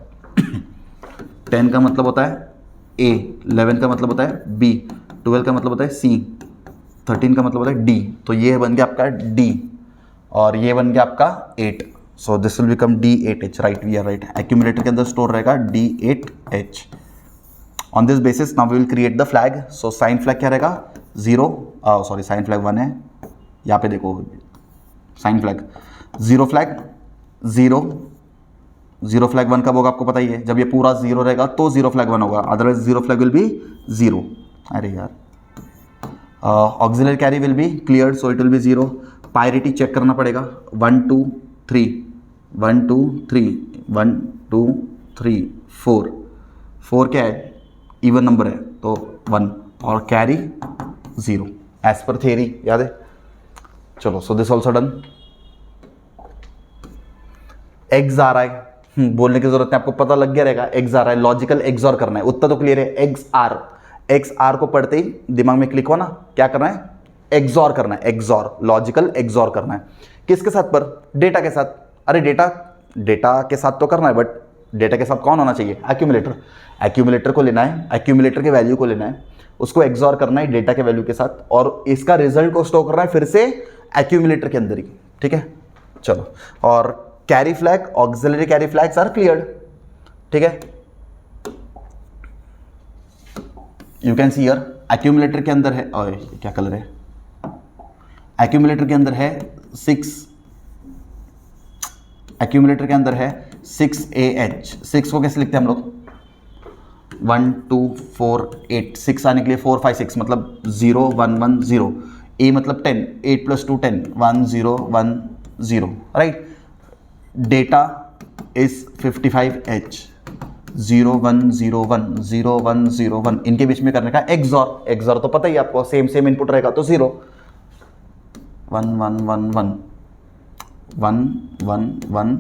10 का मतलब होता है A, 11 का मतलब होता है B, 12 का मतलब होता है C, 13 का मतलब होता है D। तो ये बन गया आपका D और ये बन गया आपका 8। So this will become D8H, right, we are right. Accumulator के अंदर स्टोर रहेगा D8H। On this basis now we will create the flag. So sign flag क्या रहेगा 0, साइन फ्लैग 1 है, यहाँ पे देखो साइन फ्लैग 0 फ्लैग 0 फ्लैग 1 कब होगा आपको पता ही है, जब ये पूरा 0 रहेगा तो 0 फ्लैग 1 होगा, अदरवाइज 0 फ्लैग विल बी 0। अरे यार, auxiliary carry will be cleared, so it will be 0। Parity check करना पड़ेगा 1 2 3 1 2 3 1 2 3 4 क्या है, इवन नंबर है तो 1, और कैरी 0 एज पर थियरी, याद है। चलो, so this also done. X आ रहा है, बोलने की जरूरत नहीं, आपको पता लग गया रहेगा एक्स आ रहा है, लॉजिकल एक्सॉर करना है, उतना तो क्लियर है। एक्स आर को पढ़ते ही दिमाग में क्लिक हो ना, क्या करना है, एक्सॉर करना है, एक्सॉर लॉजिकल एक्सॉर करना है। किसके साथ पर, डेटा के साथ। अरे डेटा के साथ तो करना है, बट डेटा के साथ कौन होना चाहिए, एक्यूमुलेटर को लेना है, एक्यूमुलेटर के वैल्यू को लेना है, उसको एक्सॉर करना है डेटा के वैल्यू के साथ, और इसका रिजल्ट को स्टोर करना है फिर से एक्यूमुलेटर के अंदर ही, ठीक है। चलो, और carry flag, auxiliary carry flags are cleared, ठीक है। You can see here accumulator के अंदर है, और क्या कलर है, एक्यूमुलेटर के अंदर है 6, एक्यूमुलेटर के अंदर है 6AH। 6 को कैसे लिखते हैं हम लोग, 1 2 4 8, 6 आने के लिए 4 5 6 मतलब 0 1 1 0, A मतलब 10, 8 + 2 10, 1 0 1 0, राइट। डेटा इज 55H, 0 1 0 1 0 1 0 1, इनके बीच में करने का एक्सॉर तो पता ही आपको, सेम इनपुट रहेगा तो 0 1 1 1 1 1 1 1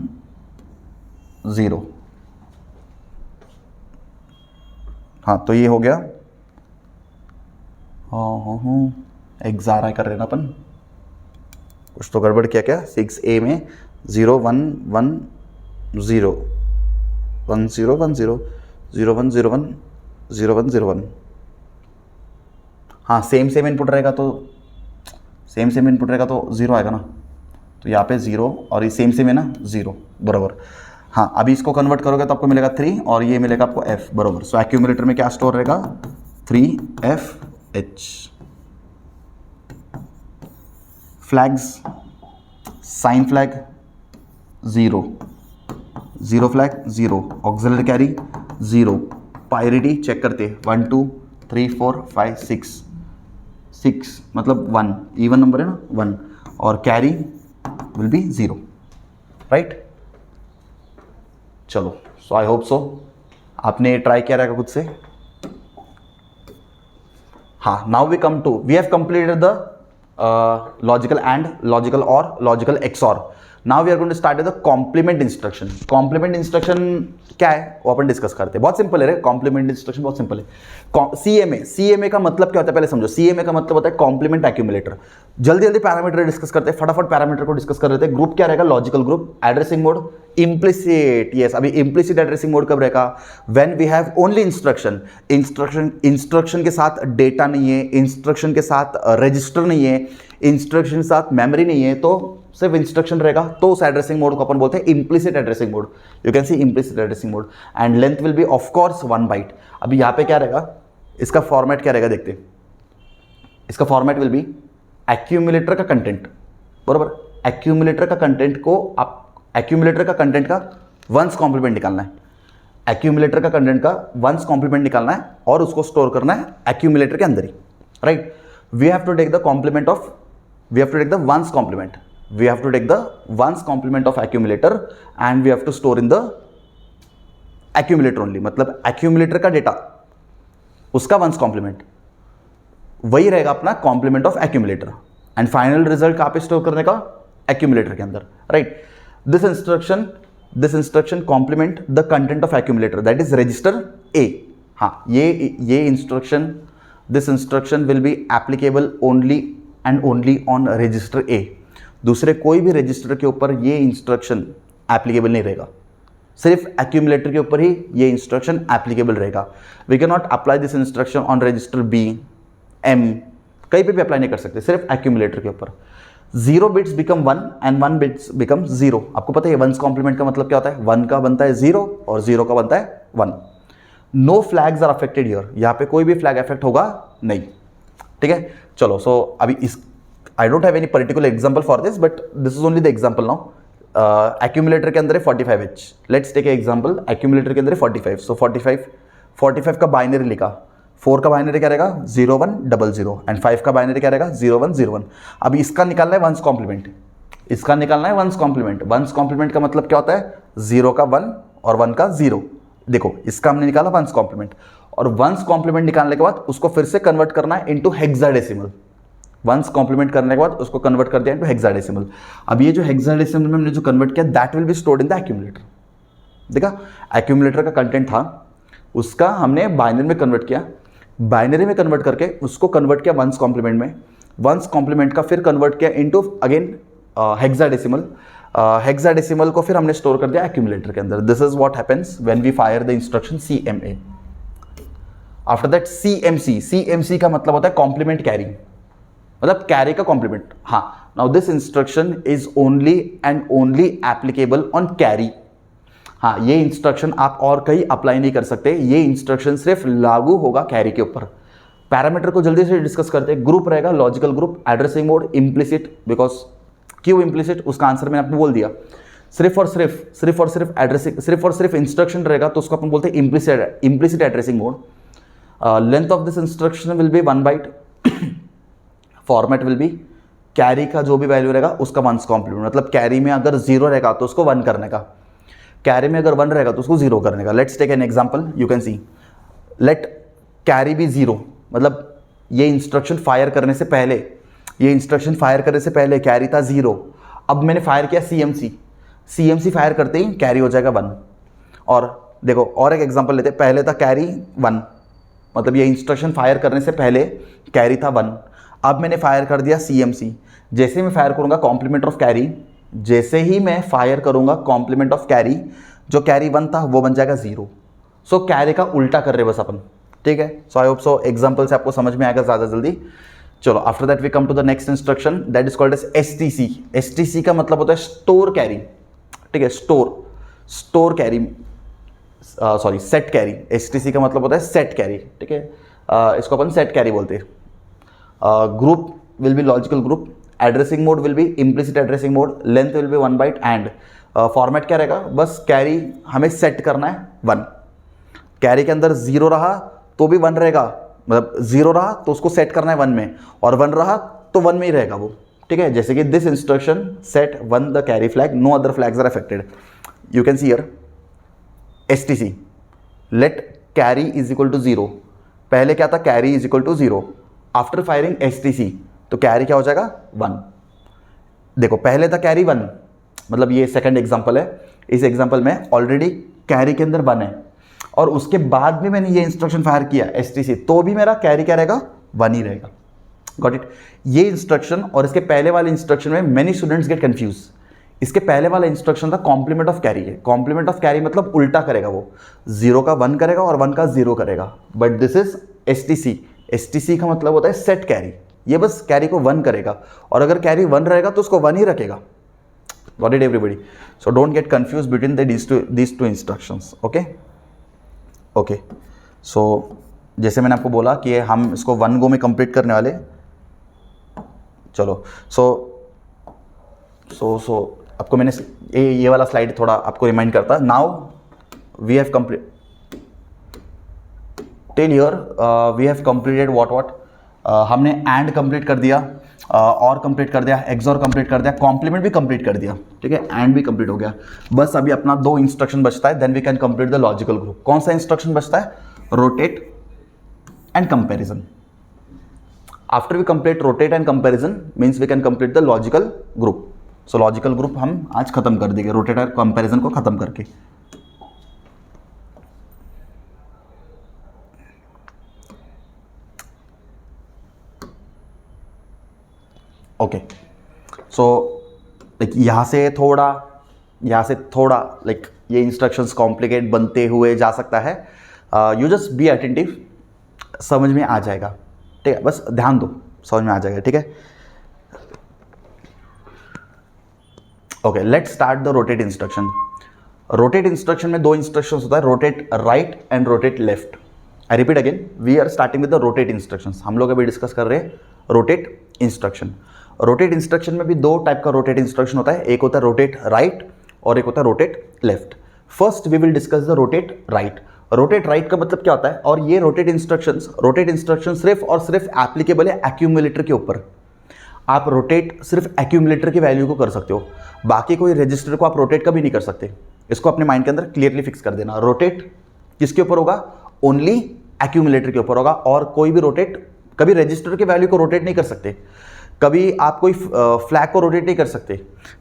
0। हाँ, तो ये हो गया। एक्सआर कर रहे ना अपन, कुछ तो गड़बड़ किया क्या, 6A में 0 1 1 0 1 0 1 0 0 1 0 1 0 1 0 1। हाँ, सेम इनपुट रहेगा तो सेम सेम इनपुट रहेगा तो 0 आएगा ना, तो यहाँ पे 0 और ये सेम सेम है ना 0 बराबर। हाँ, अभी इसको कन्वर्ट करोगे तो आपको मिलेगा 3 और ये मिलेगा आपको f बराबर। सो एक्यूमुलेटर में क्या स्टोर रहेगा 3FH। Flags, sign flag 0, zero flag 0, auxiliary carry 0, parity check करते 1 2 3 4 5 6 मतलब 1, इवन नंबर है ना 1, और कैरी विल बी 0, राइट। चलो, सो आई होप सो आपने ट्राई किया रहेगा खुद से। हाँ, now we come to, we have completed the logical AND, logical OR, logical XOR. Now we are going to start with the complement instruction. Complement instruction क्या है वो अपन डिस्कस करते हैं। बहुत सिंपल है, कॉम्प्लीमेंट इंस्ट्रक्शन बहुत सिंपल है। CMA का मतलब क्या होता है पहले समझो। सीएमए का मतलब होता है कॉम्प्लीमेंट एक्यूमुलेटर। जल्दी जल्दी पैरामीटर डिस्कस करते हैं, फटाफट पैरामीटर को डिस्कस कर लेते हैं। ग्रुप क्या रहेगा, logical group. Addressing mode implicit, yes, अभी इम्प्लिसिट एड्रेसिंग मोड कब रहेगा, when we have only instruction. Instruction के साथ डेटा नहीं है, इंस्ट्रक्शन के साथ रजिस्टर नहीं है, इंस्ट्रक्शन के साथ मेमोरी नहीं है, तो सिर्फ इंस्ट्रक्शन रहेगा, तो उस एड्रेसिंग मोड को अपन बोलते हैं implicit addressing mode. You can see implicit addressing mode and length will be of course 1 byte. अभी यहाँ पे क्या रहेगा, इसका फॉर्मेट क्या रहेगा देखते हैं। इसका फॉर्मेट विल बी एक्यूमुलेटर का कंटेंट बराबर। एक्यूमुलेटर का कंटेंट को आप, एक्यूमुलेटर का कंटेंट का वंस कॉम्प्लीमेंट निकालना है। एक्यूमुलेटर का कंटेंट का वंस कॉम्प्लीमेंट निकालना है और उसको स्टोर करना है एक्यूमुलेटर के अंदर ही, right. We have to take the complement of, we have to take the ones complement, we have to take the ones complement of accumulator and we have to store in the accumulator only। मतलब accumulator का data उसका ones complement वही रहेगा अपना complement of accumulator and final result कहाँ पे store करने का, accumulator के अंदर, right। this instruction complement the content of accumulator, that is register A। हाँ, ये instruction, this instruction will be applicable only and only on register A। दूसरे कोई भी रजिस्टर के ऊपर ये इंस्ट्रक्शन एप्लीकेबल नहीं रहेगा, सिर्फ एक्यूमुलेटर के ऊपर ही ये इंस्ट्रक्शन एप्लीकेबल रहेगा। We can not apply this instruction on register B, M, कहीं पे भी अप्लाई नहीं कर सकते, सिर्फ एक्यूमुलेटर के ऊपर। 0 bits become 1 and 1 bits become 0। आपको पता है वंस कॉम्प्लीमेंट का मतलब क्या होता है, 1 का बनता है 0 और 0 का बनता है 1। No flags are affected here, यहाँ पे कोई भी फ्लैग अफेक्ट होगा नहीं, ठीक है। चलो, सो अभी इस I don't have any particular example for this, but this is only the example now। Accumulator के अंदर है 45H। Let's take an example। Accumulator के अंदर है 45। So 45 का बाइनरी लिखा, 4 का बाइनरी क्या रहेगा 0100 एंड 5 का बाइनरी क्या रहेगा 0101। अभी इसका निकालना है वंस कॉम्प्लीमेंट, इसका निकालना है वंस कॉम्प्लीमेंट। वंस कॉम्प्लीमेंट का मतलब क्या होता है, 0 का 1 और 1 का 0। देखो, इसका हमने निकाला वंस कॉम्प्लीमेंट, और वंस कॉम्प्लीमेंट निकालने के बाद उसको फिर से कन्वर्ट करना है इनटू हेक्साडेसिमल। वंस कॉम्प्लीमेंट करने के बाद उसको कन्वर्ट कर दिया इनटू हेक्साडेसिमल। अब ये जो हेक्साडेसिमल में हमने जो कन्वर्ट किया, that will be stored in the accumulator. देखा, एक्यूमुलेटर का कंटेंट था, उसका हमने बाइनरी में कन्वर्ट किया, बाइनरी में कन्वर्ट करके उसको कन्वर्ट किया वंस कॉम्प्लीमेंट में, वंस कॉम्प्लीमेंट का फिर कन्वर्ट किया इनटू अगेन हेक्साडेसिमल। हेक्साडेसिमल को फिर हमने स्टोर कर दिया एक्यूमुलेटर के अंदर। This is what happens when we fire the instruction CMA। After that CMC का मतलब होता है कॉम्प्लीमेंट कैरी, मतलब कैरी का कॉम्प्लीमेंट। हाँ, now this instruction is only and only applicable on carry. हाँ, ये इंस्ट्रक्शन आप और कहीं अप्लाई नहीं कर सकते, ये इंस्ट्रक्शन सिर्फ लागू होगा कैरी के ऊपर। पैरामीटर को जल्दी से डिस्कस करते हैं। ग्रुप रहेगा logical group, addressing mode implicit, because क्यों इम्प्लिसिट उसका आंसर मैंने आपको बोल दिया। सिर्फ और सिर्फ एड्रेसिंग, सिर्फ और सिर्फ इंस्ट्रक्शन रहेगा तो उसको अपन बोलते हैं implicit addressing mode. Length of this instruction will be 1 byte. Format will be carry का जो भी वैल्यू रहेगा उसका वंस कॉम्प्लीमेंट, मतलब कैरी में अगर 0 रहेगा तो उसको 1 करने का, कैरी में अगर 1 रहेगा तो उसको 0 करने का। Let's take an example, you can see let carry be 0, मतलब ये इंस्ट्रक्शन फायर करने से पहले, ये इंस्ट्रक्शन फायर करने से पहले कैरी था 0। अब मैंने फायर किया CMC फायर करते ही कैरी हो जाएगा 1। और देखो और एक एग्जांपल लेते हैं, पहले था कैरी 1, मतलब ये इंस्ट्रक्शन फायर करने से पहले कैरी था 1। अब मैंने फायर कर दिया CMC। जैसे मैं फायर करूंगा कॉम्प्लीमेंट ऑफ कैरी, जैसे ही मैं फायर करूंगा कॉम्प्लीमेंट ऑफ कैरी, जो कैरी 1 था वो बन जाएगा 0। सो कैरी का उल्टा कर रहे बस अपन, ठीक है। सो आई होप सो एग्जांपल से आपको समझ में आएगा ज़्यादा जल्दी। चलो after that we come to the next instruction that is called as STC. STC का मतलब होता है स्टोर कैरी, ठीक है, store carry, sorry set carry. STC का मतलब होता है सेट कैरी, ठीक है, इसको अपन सेट कैरी बोलते हैं। Group will be logical group, addressing mode will be implicit addressing mode, length will be 1 byte and format क्या रहेगा, बस कैरी हमें सेट करना है 1। कैरी के अंदर 0 रहा तो भी 1 रहेगा, मतलब 0 रहा तो उसको सेट करना है 1 में, और 1 रहा तो 1 में ही रहेगा वो, ठीक है। जैसे कि this instruction set 1 the carry flag, no other flags are affected. You can see here STC let carry is equal to 0। पहले क्या था, carry is equal to 0। After firing STC तो कैरी क्या हो जाएगा 1। देखो पहले था कैरी 1, मतलब ये सेकंड एग्जांपल है, इस एग्जांपल में ऑलरेडी कैरी के अंदर 1 है, और उसके बाद भी मैंने ये इंस्ट्रक्शन फायर किया एसटीसी, तो भी मेरा कैरी क्या रहेगा 1 ही रहेगा। Got it. ये इंस्ट्रक्शन और इसके पहले वाले इंस्ट्रक्शन में मेनी स्टूडेंट्स गेट कंफ्यूज। इसके पहले वाला इंस्ट्रक्शन था कॉम्प्लीमेंट ऑफ कैरी है। कॉम्प्लीमेंट ऑफ कैरी मतलब उल्टा करेगा, वो 0 का 1 करेगा और 1 का 0 करेगा, but this is STC. STC का मतलब होता है सेट कैरी, ये बस कैरी को 1 करेगा, और अगर कैरी 1 रहेगा तो उसको 1 ही रखेगा। Got it everybody? So don't get confuse between these two instructions. Okay okay, so जैसे मैंने आपको बोला कि हम इसको 1 गो में कंप्लीट करने वाले। चलो सो आपको मैंने ये वाला स्लाइड थोड़ा आपको रिमाइंड करता। Now we have complete till here, we have completed what हमने एंड कंप्लीट कर दिया, और कंप्लीट कर दिया, एक्सॉर कंप्लीट कर दिया, कॉम्प्लीमेंट भी कंप्लीट कर दिया, ठीक है, एंड भी कंप्लीट हो गया। बस अभी अपना 2 इंस्ट्रक्शन बचता है, then we can complete the logical group. कौन सा इंस्ट्रक्शन बचता है? Rotate and comparison. After we complete rotate and comparison means we can complete the logical group. So logical group हम आज खत्म कर देंगे, रोटेट और कंपैरिजन को खत्म करके। ओके, सो लाइक यहाँ से थोड़ा लाइक ये इंस्ट्रक्शंस कॉम्प्लिकेट बनते हुए जा सकता है। यू जस्ट बी अटेंटिव, समझ में आ जाएगा, ठीक है, बस ध्यान दो, समझ में आ जाएगा, ठीक है। Okay, let's start the rotate instruction. Rotate instruction में 2 इंस्ट्रक्शंस होता है, rotate right and rotate left. I repeat again, we are starting with the rotate instructions. हम लोग अभी डिस्कस कर रहे हैं रोटेट इंस्ट्रक्शन। रोटेट इंस्ट्रक्शन में भी 2 टाइप का रोटेट इंस्ट्रक्शन होता है, एक होता है रोटेट राइट और एक होता है rotate left. First we will discuss the rotate right. Rotate right का मतलब क्या होता है, और ये रोटेट इंस्ट्रक्शन सिर्फ और सिर्फ एप्लीकेबल है एक्यूमुलेटर के ऊपर। आप रोटेट सिर्फ एक्यूमुलेटर की वैल्यू को कर सकते हो, बाकी कोई रजिस्टर को आप रोटेट कभी नहीं कर सकते। इसको अपने माइंड के अंदर क्लियरली फिक्स कर देना। रोटेट किसके ऊपर होगा? ओनली एक्यूमुलेटर के ऊपर होगा, और कोई भी रोटेट कभी रजिस्टर की वैल्यू को रोटेट नहीं कर सकते, कभी आप कोई फ्लैग को रोटेट नहीं कर सकते,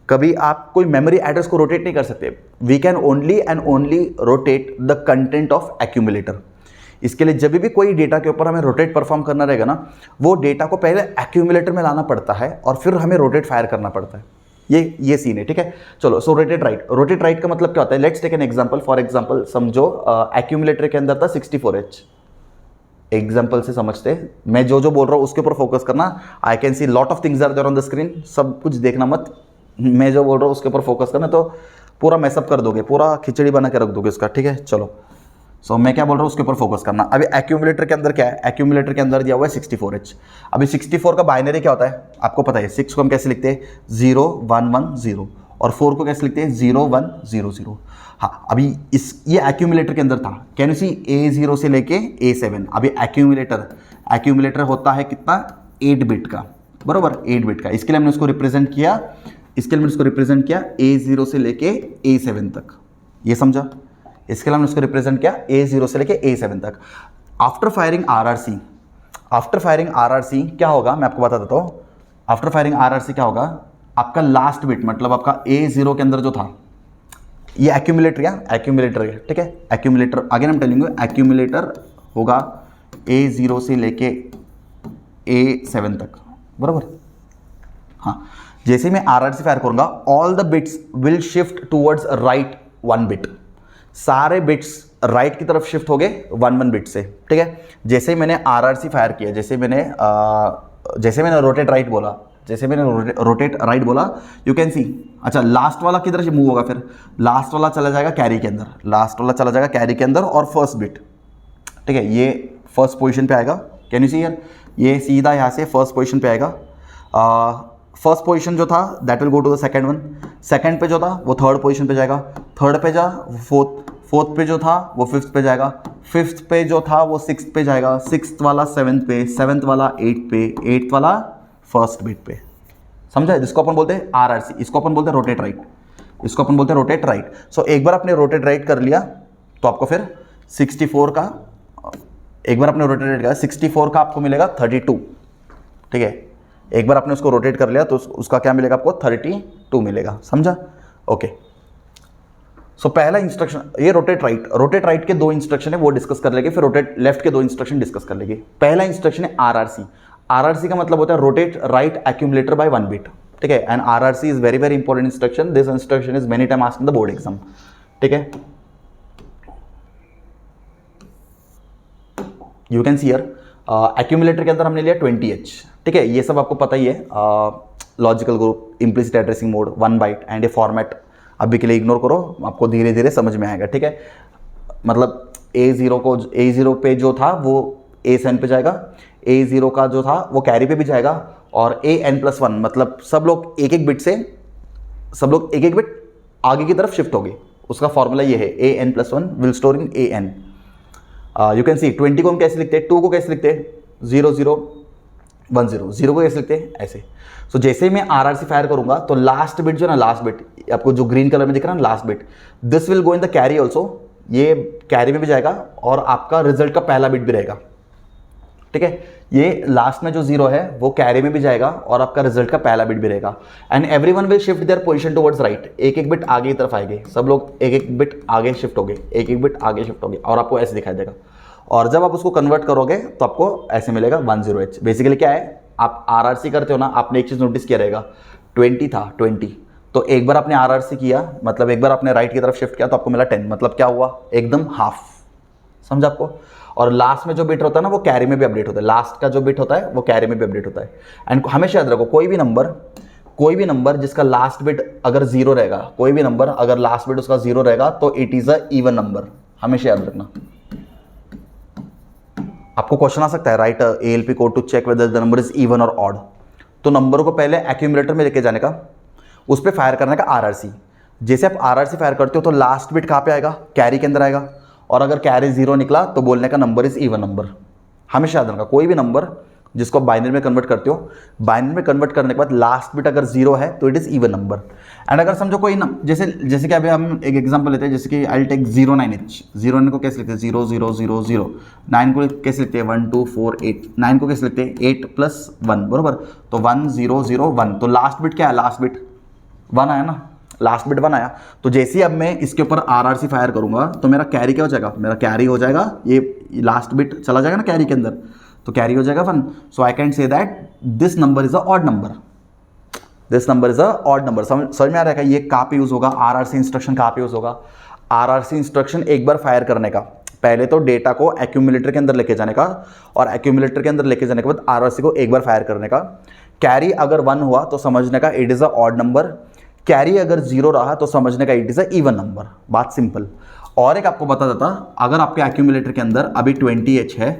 कभी आप कोई मेमोरी एड्रेस को रोटेट नहीं कर सकते। We can only and only rotate the content of accumulator. इसके लिए जब भी कोई डेटा के ऊपर हमें रोटेट परफॉर्म करना रहेगा ना, वो डेटा को पहले एक्यूमुलेटर में लाना पड़ता है और फिर हमें रोटेट फायर करना पड़ता है। ये सीन है, ठीक है। चलो, सो रोटेट राइट का मतलब क्या होता है? Let's take an example. For example समझो एक्यूमुलेटर के अंदर था 64H। एग्जाम्पल से समझते हैं, मैं जो बोल रहा हूँ उसके ऊपर फोकस करना। I can see lot of things are there on the screen, सब कुछ देखना मत, मैं जो बोल रहा हूँ उसके ऊपर फोकस करना, तो पूरा मैसअप कर दोगे, पूरा खिचड़ी बना के रख दोगे इसका, ठीक है। चलो, सो मैं क्या बोल रहा हूँ उसके ऊपर फोकस करना। अभी एक्यूमुलेटर के अंदर क्या है? एक्यूमुलेटर के अंदर दिया हुआ है 64H। अभी 64 का बाइनरी क्या होता है आपको पता है? 6 को हम कैसे लिखते हैं? 0 1 1 0, और 4 को कैसे लिखते हैं? 0 1 0 0। हाँ, अभी ये एक्यूमुलेटर के अंदर था। कैन यू सी A0 से लेके A7। अभी एक्यूमुलेटर होता है कितना? 8 बिट का, बराबर, 8 बिट का। इसके लिए हमने उसको रिप्रेजेंट किया A0 से लेके A7 तक, ये समझा? इसके लिए हमने उसको रिप्रेजेंट किया A0 से लेके A7 तक। आफ्टर फायरिंग RRC क्या होगा मैं आपको बता देता हूँ। आफ्टर फायरिंग RRC क्या होगा? आपका लास्ट बिट, मतलब आपका A0 के अंदर जो था, ये एक्यूमुलेटर है, ठीक है। एक्यूमुलेटर अगेन हम टेलिंग, एक्यूमुलेटर होगा A0 से लेके A7 तक, बराबर। हाँ, जैसे मैं RRC फायर करूंगा, all the bits will shift towards right 1 bit. सारे बिट्स राइट की तरफ शिफ्ट हो गए 1 1 बिट से, ठीक है। जैसे ही मैंने RRC फायर किया, जैसे मैंने जैसे मैंने रोटेट राइट बोला, जैसे मैंने रोटेट राइट बोला, यू कैन सी, अच्छा लास्ट वाला किधर से मूव होगा, फिर लास्ट वाला चला जाएगा कैरी के अंदर, लास्ट वाला चला जाएगा कैरी के अंदर और फर्स्ट बिट, ठीक है, ये फर्स्ट पोजीशन पे आएगा। कैन यू सी हियर, ये सीधा यहाँ से फर्स्ट पोजीशन पे आएगा। फर्स्ट पोजीशन जो था that will go to the second one, second पे जो था वो थर्ड पोजीशन पे जाएगा, थर्ड पे जा फोर्थ, फोर्थ पे जो था वो फिफ्थ पे जाएगा, फिफ्थ पे जो था वो सिक्स्थ पे जाएगा, सिक्स्थ वाला सेवन्थ पे, सेवन्थ वाला एट्थ पे, एट्थ वाला फर्स्ट बिट पे। समझा, जिसको अपन बोलते हैं आरआरसी, इसको अपन बोलते हैं रोटेट राइट, इसको अपन बोलते हैं रोटेट राइट। सो एक बार आपने रोटेट राइट कर लिया तो आपको फिर 64 का, एक बार आपने रोटेट राइट किया 64 का आपको मिलेगा 32, ठीक है, एक बार आपने उसको रोटेट कर लिया तो उसका क्या मिलेगा आपको 32 मिलेगा। समझा, ओके। सो पहला इंस्ट्रक्शन ये रोटेट राइट के दो इंस्ट्रक्शन है वो डिस्कस कर लेंगे, फिर रोटेट लेफ्ट के दो इंस्ट्रक्शन डिस्कस कर लेंगे। पहला इंस्ट्रक्शन है आरआरसी, आरआरसी का मतलब होता है rotate right accumulator by 1 bit, ठीक है, and RRC is very very important instruction, this instruction is many time asked in the board exam, ठीक है। You can see here accumulator के अंदर हमने लिया 20H, ठीक है, ये सब आपको पता ही है, logical group, implicit addressing mode, 1 byte and a format, अभी के लिए इग्नोर करो, आपको धीरे धीरे समझ में आएगा, ठीक है। मतलब A0 पे जो था वो ASN पे जाएगा, A0 का जो था वो कैरी पे भी जाएगा, और AN+1 मतलब सब लोग एक एक बिट आगे की तरफ शिफ्ट हो गए, उसका फॉर्मूला ये है AN+1 will store in AN। You can सी 20 को हम कैसे लिखते हैं, 2 को कैसे लिखते हैं 0 0 1 0, 0 को कैसे लिखते हैं ऐसे। सो जैसे ही मैं आरआरसी फायर करूंगा तो लास्ट बिट जो ना, लास्ट बिट आपको जो ग्रीन कलर में दिख रहा है ना, last bit, this will go in the carry also, ये कैरी में भी जाएगा और आपका रिजल्ट का पहला बिट भी रहेगा, ठीक है। ये लास्ट में जो 0 है वो कैरी में भी जाएगा और आपका रिजल्ट का पहला बिट भी रहेगा, and everyone will shift their position towards right, एक एक बिट आगे की तरफ आएंगे, सब लोग एक एक बिट आगे शिफ्ट हो गए, एक एक बिट आगे शिफ्ट हो गए, और आपको ऐसे दिखाई देगा। और जब आप उसको कन्वर्ट करोगे तो आपको ऐसे मिलेगा 10H। बेसिकली क्या है, आप आरआरसी करते हो ना, आपने एक चीज़ नोटिस किया रहेगा, 20 था 20, तो एक बार आपने आरआरसी किया मतलब एक बार आपने राइट की तरफ शिफ्ट किया तो आपको मिला 10, मतलब क्या हुआ, एकदम हाफ। समझा आपको। और लास्ट में जो बिट होता है ना वो कैरी में भी अपडेट होता है, लास्ट का जो बिट होता है वो कैरी में भी अपडेट होता है। एंड हमेशा याद रखो, कोई भी नंबर जिसका लास्ट बिट अगर 0 रहेगा, कोई भी नंबर अगर लास्ट बिट उसका 0 रहेगा तो it is a even number, हमेशा याद रखना। आपको क्वेश्चन आ सकता है, right ALP code to check whether the number is even और ऑड, तो नंबरों को पहले एक्यूमुलेटर में लेके जाने का, उस पर फायर करने का आरआरसी। जैसे आप आरआरसी फायर करते हो तो लास्ट बिट कहाँ पे आएगा, कैरी के अंदर आएगा, और अगर कैरी 0 निकला तो बोलने का नंबर इज इवन नंबर। हमेशा याद रखना, कोई भी नंबर जिसको बाइनरी में कन्वर्ट करते हो, बाइनरी में कन्वर्ट करने के बाद लास्ट बिट अगर 0 है तो it is even number. And अगर समझो कोई जैसे कि अभी हम एक एग्जांपल लेते हैं, जैसे कि आई टेक 09H, 09 को कैसे लिखते हैं 0 0 0 0, 9 को कैसे लिखते हैं 1 2 4 8, 9 को कैसे लिखते हैं 8 + 1, बरोबर, तो 1 0 0 1, तो लास्ट बिट क्या है, लास्ट बिट 1 आया ना, लास्ट बिट 1 आया। तो जैसे ही अब मैं इसके ऊपर आरआरसी फायर करूंगा तो मेरा कैरी क्या हो जाएगा, मेरा कैरी हो जाएगा, ये लास्ट बिट चला जाएगा ना कैरी के अंदर, तो कैरी हो जाएगा 1। So I can say that this number is a odd number, this number is a odd number. समझ में आ रहा है ये कहाँ पे यूज होगा, आरआरसी इंस्ट्रक्शन कहाँ पे यूज होगा। आरआरसी इंस्ट्रक्शन एक बार फायर करने का, पहले तो डेटा को एक्यूमुलेटर के अंदर लेके जाने का, और एक्यूमुलेटर के अंदर लेके जाने के बाद आरआरसी को एक बार फायर करने का। कैरी अगर 1 हुआ तो समझने का it is a odd number, carry अगर 0 रहा तो समझने का it is a even number, बात सिंपल। और एक आपको बता देता, अगर आपके एक्यूमुलेटर के अंदर अभी 20H है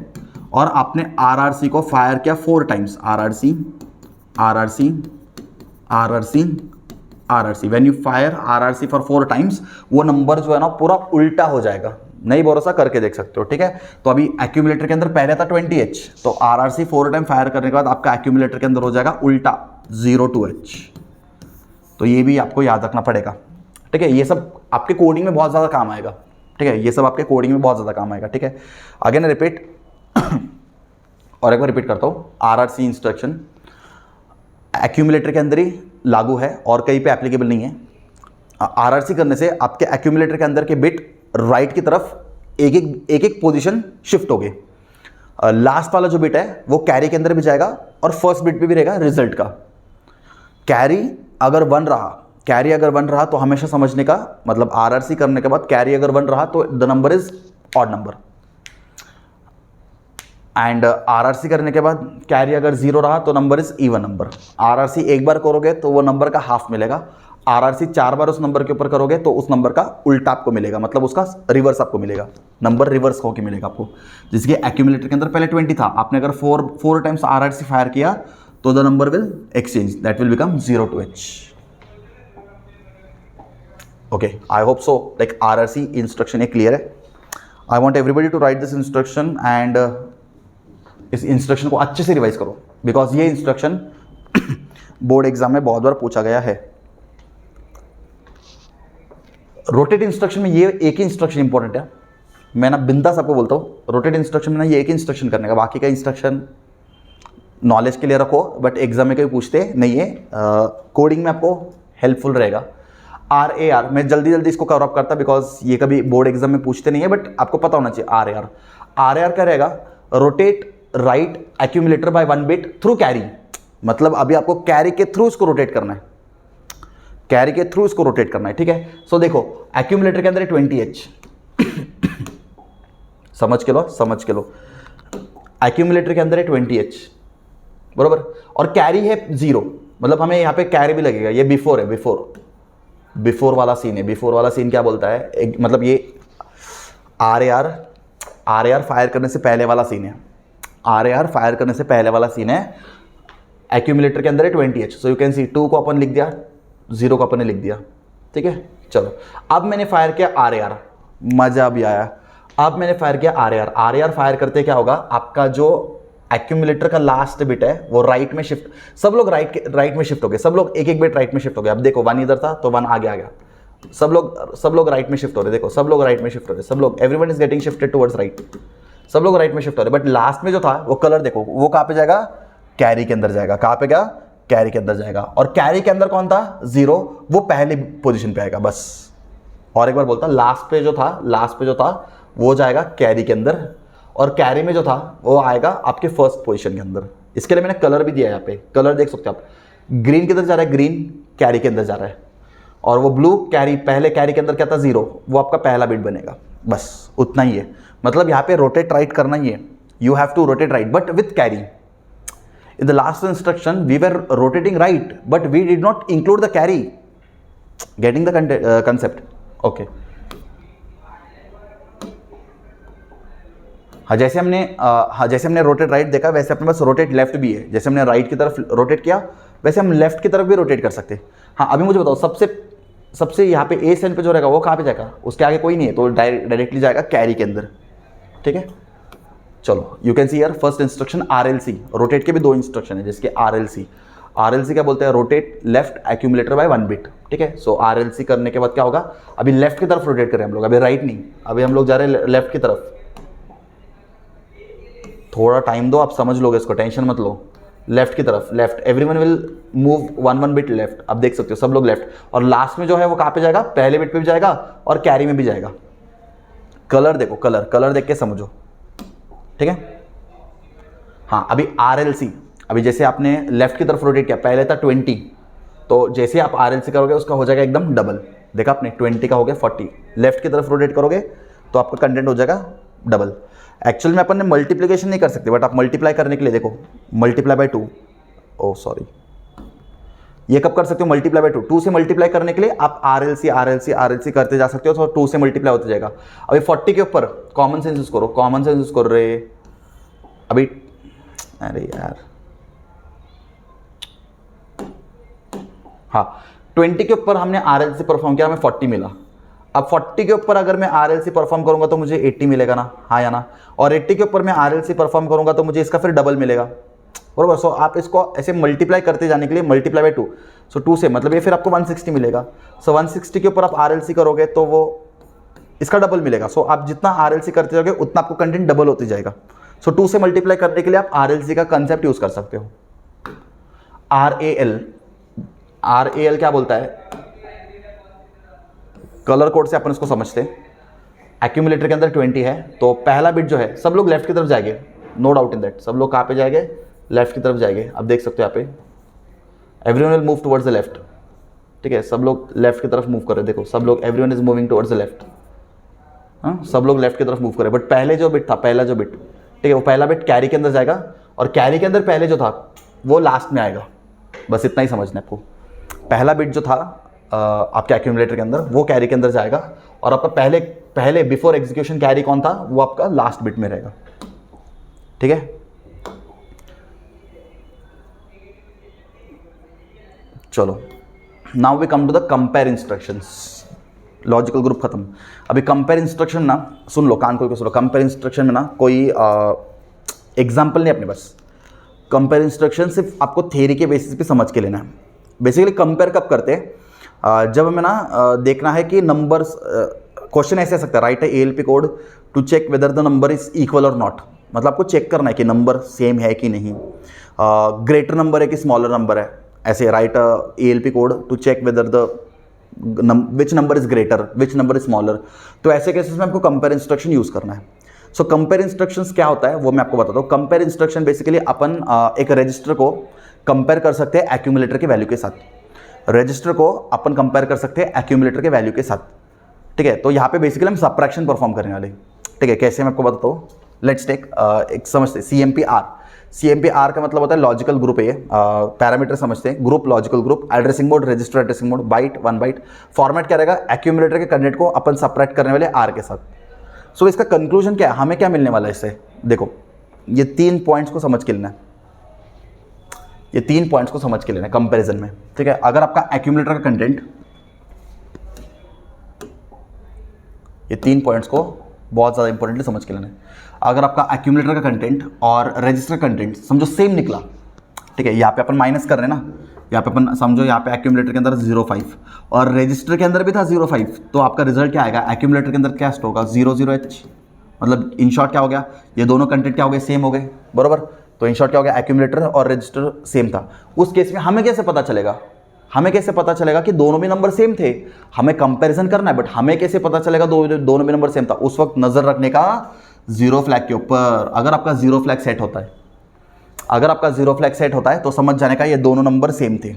और आपने आरआरसी को फायर किया 4 times, RRC RRC RRC RRC, when you fire RRC for 4 times, वो नंबर जो है ना पूरा उल्टा हो जाएगा, नहीं भरोसा करके देख सकते हो, ठीक है। तो अभी एक्यूमुलेटर के अंदर पहले था 20H, तो आरआरसी 4 टाइम फायर करने के बाद आपका एक्यूमुलेटर के अंदर हो जाएगा उल्टा 02H, तो ये भी आपको याद रखना पड़ेगा, ठीक है। ये सब आपके कोडिंग में बहुत ज़्यादा काम आएगा, ठीक है, ये सब आपके कोडिंग में बहुत ज़्यादा काम आएगा, ठीक है। अगेन रिपीट और एक बार रिपीट करता हूँ, आरआरसी इंस्ट्रक्शन एक्यूमुलेटर के अंदर ही लागू है और कहीं पे एप्लीकेबल नहीं है। आरआरसी करने से आपके एक्यूमुलेटर के अंदर के बिट राइट की तरफ एक एक पोजीशन शिफ्ट हो गए। लास्ट वाला जो बिट है वो कैरी के अंदर भी जाएगा और फर्स्ट बिट पे भी रहेगा रिजल्ट का। कैरी अगर 1 रहा तो हमेशा समझने का मतलब आरआरसी करने के बाद कैरी अगर 1 रहा तो the number is odd number. And RRC करने के बाद कैरी अगर 0 रहा तो number is even number. RRC एक बार करोगे तो वो नंबर का हाफ मिलेगा, आरआरसी 4 बार उस नंबर के ऊपर करोगे तो उस नंबर का उल्टा आपको मिलेगा, मतलब उसका रिवर्स आपको मिलेगा, नंबर रिवर्स होके मिलेगा आपको। जिसके एक्यूमुलेटर के अंदर पहले 20 था, आपने अगर 4 टाइम्स आरआरसी फायर किया तो the number will exchange, that will become 0 to h। Okay, I hope so like RRC instruction एक क्लियर है। I want everybody to write this instruction and इस इंस्ट्रक्शन को अच्छे से रिवाइज करो, बिकॉज ये इंस्ट्रक्शन बोर्ड एग्जाम में बहुत बार पूछा गया है। रोटेट इंस्ट्रक्शन में ये एक ही इंस्ट्रक्शन इंपॉर्टेंट है, मैं ना बिंदास आपको बोलता हूँ, रोटेट इंस्ट्रक्शन में ना ये एक ही इंस्ट्रक्शन करने का, बाकी का इंस्ट्रक्शन नॉलेज के लिए रखो, बट एग्जाम में कभी पूछते नहीं है, कोडिंग में आपको हेल्पफुल रहेगा। RAR मैं जल्दी जल्दी इसको कवर अप करता बिकॉज ये कभी बोर्ड एग्जाम में पूछते नहीं है, बट आपको पता होना चाहिए। RAR क्या रहेगा? Rotate right accumulator by 1 bit through carry, मतलब अभी आपको कैरी के थ्रू इसको रोटेट करना है, कैरी के थ्रू इसको रोटेट करना है, ठीक है। सो देखो एक्यूमुलेटर के अंदर है 20h समझ के लो एक्यूमुलेटर के अंदर है 20h बरोबर, और कैरी है 0, मतलब हमें यहाँ पे कैरी भी लगेगा। ये बिफोर है, बिफोर वाला सीन है। बिफोर वाला सीन क्या बोलता है, मतलब ये RAR फायर करने से पहले वाला सीन है, RAR फायर करने से पहले वाला सीन है। एक्यूमुलेटर के अंदर है 20h, सो यू कैन सी 2 को अपन लिख दिया, 0 को अपन ने लिख दिया, ठीक है। चलो अब मैंने फायर किया RAR, मजा भी आया। अब मैंने फायर किया RAR फायर करते क्या होगा, आपका जो एक्यूमुलेटर का लास्ट बिट है वो राइट में शिफ्ट, सब लोग राइट में शिफ्ट हो गए, सब लोग एक बिट राइट में शिफ्ट हो गए। अब देखो 1 इधर था तो 1 आगे आ गया, सब लोग राइट में शिफ्ट हो रहे, देखो सब लोग राइट में शिफ्ट हो रहे, सब लोग, everyone is getting shifted towards right, सब लोग राइट में शिफ्ट हो रहे। बट लास्ट में जो था वो कलर देखो, वो कहाँ पे जाएगा? कैरी के अंदर जाएगा। कहाँ पे गया? कैरी के अंदर जाएगा। और कैरी के अंदर कौन था? 0, वो पहली पोजीशन पे आएगा बस। और एक बार बोलता, लास्ट पे जो था वो जाएगा कैरी के अंदर, और कैरी में जो था वो आएगा आपके फर्स्ट पोजीशन के अंदर। इसके लिए मैंने कलर भी दिया है, यहाँ पे कलर देख सकते हो आप, ग्रीन के अंदर जा रहा है, ग्रीन कैरी के अंदर जा रहा है, और वो ब्लू कैरी, पहले कैरी के अंदर क्या था? 0, वो आपका पहला बिट बनेगा, बस उतना ही है। मतलब यहाँ पे रोटेट राइट करना ही है, you have to rotate right but with carry. In the last instruction, we were rotating right, but we did not include the carry. Getting the concept? Okay. जैसे हमने रोटेट राइट देखा, वैसे अपने पास rotate left भी है। जैसे हमने right की तरफ रोटेट किया, वैसे हम लेफ्ट की तरफ भी रोटेट कर सकते हैं। हाँ, अभी मुझे बताओ, सबसे यहाँ पे ए सेल पे जो रहेगा वो कहाँ पे जाएगा? उसके आगे कोई नहीं है, तो डायरेक्टली जाएगा कैरी के अंदर, ठीक है। चलो, you can see here first instruction RLC। Rotate के भी 2 इंस्ट्रक्शन है, जिसके RLC क्या बोलते हैं? Rotate left accumulator by 1 bit, ठीक है। सो RLC करने के बाद क्या होगा? अभी लेफ्ट की तरफ रोटेट करें हम लोग, अभी राइट नहीं, अभी हम लोग जा रहे हैं लेफ्ट की तरफ। थोड़ा टाइम दो, आप समझ लोगे इसको, टेंशन मत लो। लेफ्ट की तरफ, left, everyone will move 1 bit left. अब देख सकते हो सब लोग लेफ्ट, और लास्ट में जो है वो कहाँ पे जाएगा? पहले बिट पे भी जाएगा और कैरी में भी जाएगा। कलर देखो, कलर देख के समझो, ठीक है। हाँ, अभी RLC, अभी जैसे आपने लेफ्ट की तरफ रोटेट किया, पहले था 20, तो जैसे आप RLC करोगे उसका हो जाएगा एकदम डबल। देखा आपने, 20 का हो गया 40। लेफ्ट की तरफ रोटेट करोगे तो आपका कंटेंट हो जाएगा डबल। एक्चुअल में अपन ने मल्टीप्लिकेशन नहीं कर सकते, बट आप मल्टीप्लाई करने के लिए देखो, मल्टीप्लाई बाय 2, ओ सॉरी, ये कब कर सकते हो? Multiply by 2। 2 से मल्टीप्लाई करने के लिए आप RLC करते जा सकते हो, तो 2 से मल्टीप्लाई होते जाएगा। अभी 40 के ऊपर कॉमन सेंस यूज करो, रे अभी, अरे यार, हाँ, 20 के ऊपर हमने RLC परफॉर्म किया, हमें 40 मिला। अब 40 के ऊपर अगर मैं RLC परफॉर्म करूंगा तो मुझे 80 मिलेगा ना, हाँ या ना? और 80 के ऊपर मैं RLC परफॉर्म करूंगा तो मुझे इसका फिर डबल मिलेगा, बरोबर। सो आप इसको ऐसे मल्टीप्लाई करते जाने के लिए मल्टीप्लाई बाय 2, सो 2 से मतलब ये फिर आपको 160 मिलेगा। सो 160 के ऊपर आप RLC करोगे तो वो इसका डबल मिलेगा। सो आप जितना RLC करते जाओगे उतना आपको कंटेंट डबल होती जाएगा। सो 2 से मल्टीप्लाई करने के लिए आप RLC का कंसेप्ट यूज कर सकते हो। RAL क्या बोलता है? कलर कोड से अपन इसको समझते हैं। एक्यूमुलेटर के अंदर 20 है, तो पहला बिट जो है, सब लोग लेफ्ट की तरफ जाएंगे, नो डाउट इन दैट। सब लोग कहाँ पे जाएंगे? लेफ्ट की तरफ जाएंगे। अब देख सकते हो यहाँ पे everyone will move towards the left, ठीक है। सब लोग लेफ्ट की तरफ मूव कर रहे हैं, देखो सब लोग, everyone is moving towards the left. हाँ, सब लोग लेफ्ट की तरफ मूव कर रहे हैं, बट पहला जो बिट ठीक है, वो पहला बिट कैरी के अंदर जाएगा और कैरी के अंदर पहले जो था वो लास्ट में आएगा, बस इतना ही समझना है आपको। पहला बिट जो था आपके एक्यूमुलेटर के अंदर वो कैरी के अंदर जाएगा और आपका पहले बिफोर एग्जीक्यूशन कैरी कौन था वो आपका लास्ट बिट में रहेगा, ठीक है। चलो, now we come to the compare instructions. Logical group खत्म। अभी कंपेयर इंस्ट्रक्शन ना, सुन लो, कान खोल के सुन लो। कंपेयर इंस्ट्रक्शन में ना कोई एग्जाम्पल नहीं अपने पास। कंपेयर इंस्ट्रक्शन सिर्फ आपको थ्योरी के बेसिस पे समझ के लेना है। बेसिकली कंपेयर कब करते हैं, जब हमें ना देखना है कि नंबर्स, क्वेश्चन ऐसे आ सकता है, राइट है ALP code to check whether the number is equal और नॉट। मतलब आपको चेक करना है कि नंबर सेम है कि नहीं, ग्रेटर नंबर है कि स्मॉलर नंबर है। ऐसे write ALP code to check whether the which number is greater, which number is smaller. तो ऐसे केसेस में आपको कंपेयर इंस्ट्रक्शन यूज करना है। सो कंपेयर इंस्ट्रक्शंस क्या होता है वो मैं आपको बताता हूँ। कंपेयर इंस्ट्रक्शन बेसिकली अपन एक रजिस्टर को कंपेयर कर सकते हैं एक्यूमुलेटर के वैल्यू के साथ। रजिस्टर को अपन कंपेयर कर सकते हैं एक्यूमुलेटर के वैल्यू के साथ, ठीक है। तो यहाँ पे बेसिकली हम सबट्रैक्शन परफॉर्म करने वाले, ठीक है। कैसे मैं आपको बताता हूँ, लेट्स टेक एक समझते CMP-R। CMP-R का मतलब होता है लॉजिकल ग्रुप है ये, पैरामीटर समझते हैं, group, logical group, addressing mode, register addressing mode, byte 1 byte. Format क्या रहेगा, एक्यूमुलेटर के कंटेंट को अपन सबट्रैक्ट करने वाले R के साथ। सो इसका कंक्लूजन क्या है, हमें क्या मिलने वाला है इससे, देखो ये 3 पॉइंट्स को समझ के लेना है, ये 3 पॉइंट्स को समझ के लेना है कंपैरिजन में, ठीक है। अगर आपका एक्यूमुलेटर का कंटेंट, ये 3 पॉइंट्स को बहुत ज़्यादा इंपॉर्टेंटली समझ के लेना है। अगर आपका एक्यूमुलेटर का कंटेंट और रजिस्टर कंटेंट समझो सेम निकला, ठीक है, यहाँ पे अपन माइनस कर रहे हैं ना, यहाँ पे अपन समझो यहाँ पे एक्यूमुलेटर के अंदर 0.5 और रजिस्टर के अंदर भी था 0.5, तो आपका रिजल्ट क्या आएगा, एक्यूमुलेटर के अंदर क्या स्टोर होगा, 0.0H। मतलब इन शॉर्ट क्या हो गया, ये दोनों कंटेंट क्या हो गए, सेम हो गए, बराबर। तो इन शॉर्ट क्या हो गया, एक्यूमुलेटर और रजिस्टर सेम था। उस केस में हमें कैसे पता चलेगा, हमें कैसे पता चलेगा कि दोनों में नंबर सेम थे। हमें कंपैरिजन करना है, बट हमें कैसे पता चलेगा दोनों में नंबर सेम था। उस वक्त नजर रखने का 0 फ्लैग के ऊपर। अगर आपका 0 फ्लैग सेट होता है, अगर आपका 0 फ्लैग सेट होता है तो समझ जाने का ये दोनों नंबर सेम थे,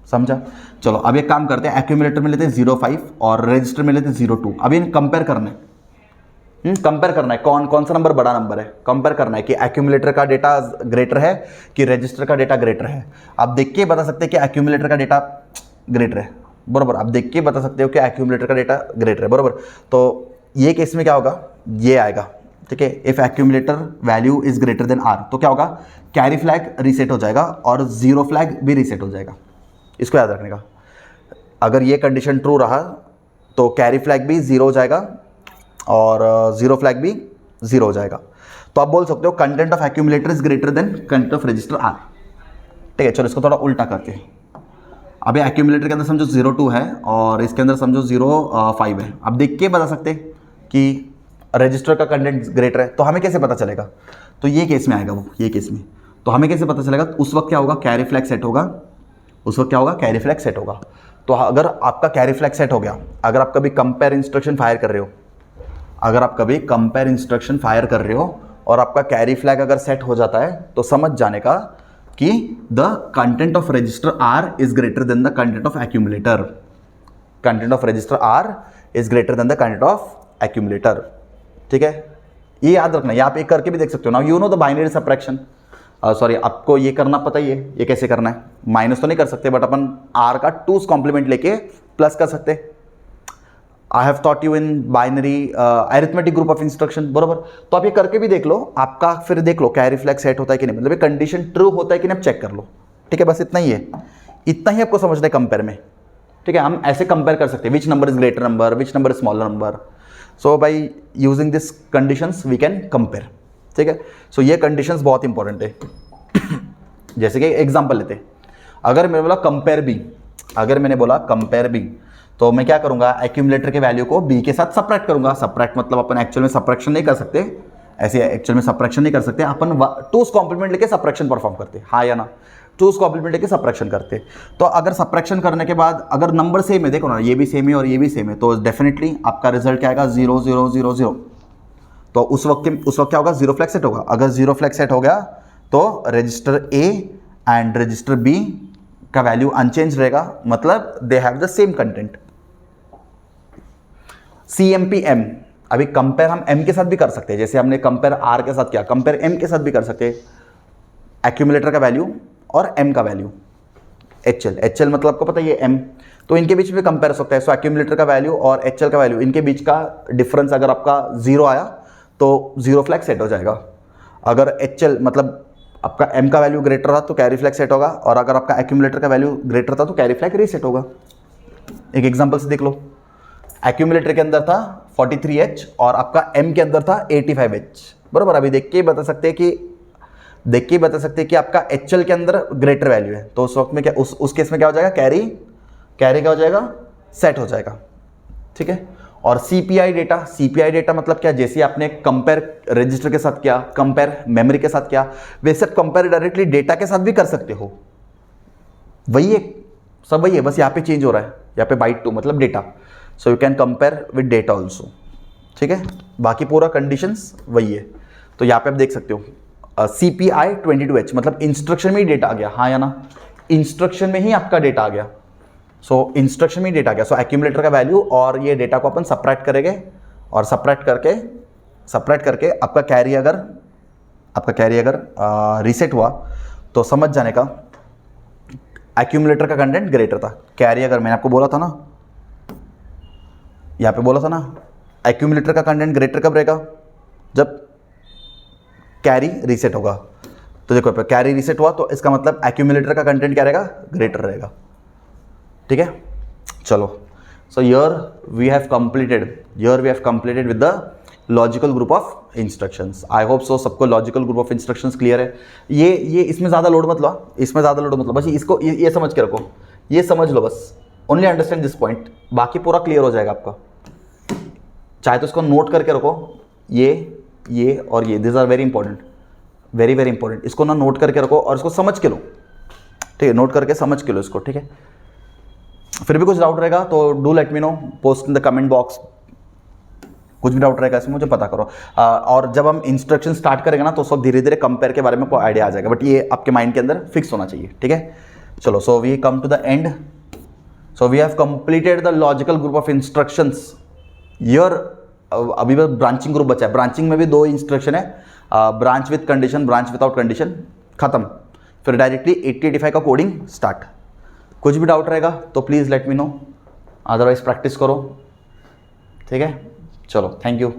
समझा। चलो अब एक काम करते हैं, एक्यूमुलेटर में लेते हैं 0.5 और रजिस्टर में लेते हैं 0.2। अब इन कंपेयर करना है, कंपेयर करना है कौन सा नंबर बड़ा नंबर है। कंपेयर करना है कि एक्यूमुलेटर का डेटा ग्रेटर है कि रजिस्टर का डेटा ग्रेटर है। आप देख के बता सकते हैं कि एक्यूमुलेटर का डेटा ग्रेटर है, बराबर। आप देख के बता सकते हो कि एक्यूमुलेटर का डेटा ग्रेटर है, बराबर। तो ये केस में क्या होगा, ये आएगा, ठीक है। If accumulator value is greater than R, तो क्या होगा, कैरी फ्लैग रीसेट हो जाएगा और 0 फ्लैग भी रीसेट हो जाएगा। इसको याद रखने का, अगर ये कंडीशन ट्रू रहा तो कैरी फ्लैग भी 0 हो जाएगा और 0 फ्लैग भी 0 हो जाएगा। तो आप बोल सकते हो content of accumulator is greater than content of register R, ठीक है। चलो इसको थोड़ा उल्टा करते हैं। अभी एक्यूमुलेटर के अंदर समझो 0.2 है और इसके अंदर समझो 0.5 है। आप देख के बता सकते हैं कि रजिस्टर का कंटेंट ग्रेटर है, तो हमें कैसे पता चलेगा, तो ये केस में आएगा वो, ये केस में। तो हमें कैसे पता चलेगा, उस वक्त क्या होगा, कैरी फ्लैग सेट होगा, उस वक्त क्या होगा, कैरी फ्लैग सेट होगा। तो अगर आपका कैरी फ्लैग सेट हो गया, अगर आप कभी कंपेयर इंस्ट्रक्शन फायर कर रहे हो, अगर आप कभी कंपेयर इंस्ट्रक्शन फायर कर रहे हो और आपका कैरी फ्लैग अगर सेट हो जाता है, तो समझ जाने का कि the content of register R is greater than the content of accumulator. Content of register R is greater than the content of accumulator, ठीक है। ये याद रखना, ये आप एक करके भी देख सकते हो ना, you know the binary subtraction. Sorry, आपको ये करना पता ही है, ये कैसे करना है। माइनस तो नहीं कर सकते, बट अपन R का 2's कॉम्प्लीमेंट लेके प्लस कर सकते। I have taught you in binary arithmetic group of instruction, बरोबर। तो आप ये करके भी देख लो, आपका फिर देख लो कैरी फ्लैग सेट होता है कि नहीं, मतलब ये कंडीशन ट्रू होता है कि नहीं, आप चेक कर लो, ठीक है। बस इतना ही है, इतना ही आपको समझना है कंपेयर में, ठीक है। हम ऐसे कंपेयर कर सकते हैं, which number is greater number, which number is smaller number. So by using this conditions we can compare, ठीक है। सो ये कंडीशंस बहुत इंपॉर्टेंट है। जैसे कि एग्जांपल लेते हैं, अगर मैंने बोला कंपेयर बी, अगर मैंने बोला कंपेयर बी, तो मैं क्या करूंगा, एक्यूमुलेटर के वैल्यू को बी के साथ सबट्रैक्ट करूंगा। सबट्रैक्ट मतलब अपन एक्चुअल में सबट्रैक्शन नहीं कर सकते, ऐसे एक्चुअल में सबट्रैक्शन नहीं कर सकते, अपन 2's कॉम्प्लीमेंट लेके सबट्रैक्शन परफॉर्म करते, हाँ या ना, 2's कॉम्प्लीमेंट लेके सबट्रैक्शन करते। तो अगर सबट्रैक्शन करने के बाद अगर नंबर सेम है, देखो ना, ये भी सेम है और ये भी सेम है, तो डेफिनेटली आपका रिजल्ट क्या आएगा, 0 0 0 0। तो उस वक्त क्या होगा, 0 फ्लैग सेट होगा। अगर 0 फ्लैग सेट हो गया तो register A and register B का वैल्यू अनचेंज रहेगा, मतलब they have the same content. CMP-M, अभी कंपेयर हम m के साथ भी कर सकते हैं, जैसे हमने कंपेयर r के साथ किया, कंपेयर m के साथ भी कर सकते हैं, एक्यूमुलेटर का वैल्यू और m का वैल्यू, HL मतलब आपको पता है ये m, तो इनके बीच में कंपेयर हो सकता है। सो एक्यूमुलेटर का वैल्यू और HL का वैल्यू, इनके बीच का डिफरेंस अगर आपका 0 आया तो 0 फ्लैग सेट हो जाएगा। अगर HL मतलब आपका m का वैल्यू ग्रेटर रहा तो कैरी फ्लैग सेट होगा, और अगर आपका एक्यूमुलेटर का वैल्यू ग्रेटर था तो कैरी फ्लैग रीसेट होगा। एक एग्जांपल से देख लो, एक्यूमुलेटर के अंदर था 43H और आपका m के अंदर था 85H, बराबर। अभी देख के ही बता सकते हैं कि आपका HL के अंदर ग्रेटर वैल्यू है, तो उस वक्त में क्या, उस केस में क्या हो जाएगा, कैरी क्या हो जाएगा, सेट हो जाएगा, ठीक है। और CPI डेटा मतलब क्या, जैसे आपने कंपेयर रजिस्टर के साथ किया, कंपेयर मेमोरी के साथ किया, वैसे कंपेयर डायरेक्टली डेटा के साथ भी कर सकते हो, वही है, सब वही है, बस यहाँ पे चेंज हो रहा है, यहाँ पे बाइट 2 मतलब data, so you can compare with data also, ठीक है। बाकी पूरा कंडीशंस वही है। तो यहाँ पे आप देख सकते हो CPI 22H मतलब इंस्ट्रक्शन में ही डेटा आ गया, हाँ या ना, इंस्ट्रक्शन में ही आपका डेटा आ गया, सो इंस्ट्रक्शन में ही डेटा आ गया। सो एक्यूमुलेटर का वैल्यू और ये डेटा को अपन सब्ट्रैक्ट करेंगे, और सब्ट्रैक्ट करके आपका कैरी अगर रीसेट हुआ तो समझ जाने का एक्यूमुलेटर का कंटेंट ग्रेटर था। कैरी अगर मैंने आपको बोला था ना, यहाँ पे बोला था ना, एक्यूमुलेटर का कंटेंट ग्रेटर कब रहेगा, जब कैरी रीसेट होगा। तो देखो कैरी रीसेट हुआ तो इसका मतलब एक्यूमुलेटर का कंटेंट क्या रहेगा, ग्रेटर रहेगा, ठीक है। चलो, so here we have completed with the logical group of instructions. I hope so सबको logical group of instructions clear है। ये इसमें ज़्यादा लोड मत लो, बस इसको ये समझ के रखो, ये समझ लो बस, ओनली अंडरस्टैंड दिस पॉइंट, बाकी पूरा क्लियर हो जाएगा आपका। चाहे तो इसको नोट करके रखो, ये और ये, this are very important, very very important. इसको ना नोट करके रखो और इसको समझ के लो, ठीक है, नोट करके समझ के लो इसको, ठीक है। फिर भी कुछ डाउट रहेगा तो do let me know, post in the comment box, कुछ भी डाउट रहेगा इसमें मुझे पता करो। और जब हम इंस्ट्रक्शन स्टार्ट करेंगे ना तो सब धीरे धीरे कंपेयर के बारे में कोई आइडिया आ जाएगा, बट ये आपके माइंड के अंदर फिक्स होना चाहिए, ठीक है। चलो, so we come to the end, so we have completed the logical group of instructions. Here अभी बस ब्रांचिंग ग्रुप बचा है, ब्रांचिंग में भी 2 इंस्ट्रक्शन है, branch with condition, branch without condition, खत्म। फिर डायरेक्टली 8085 का कोडिंग स्टार्ट। कुछ भी डाउट रहेगा तो please let me know, otherwise practice करो, ठीक है। चलो, थैंक यू।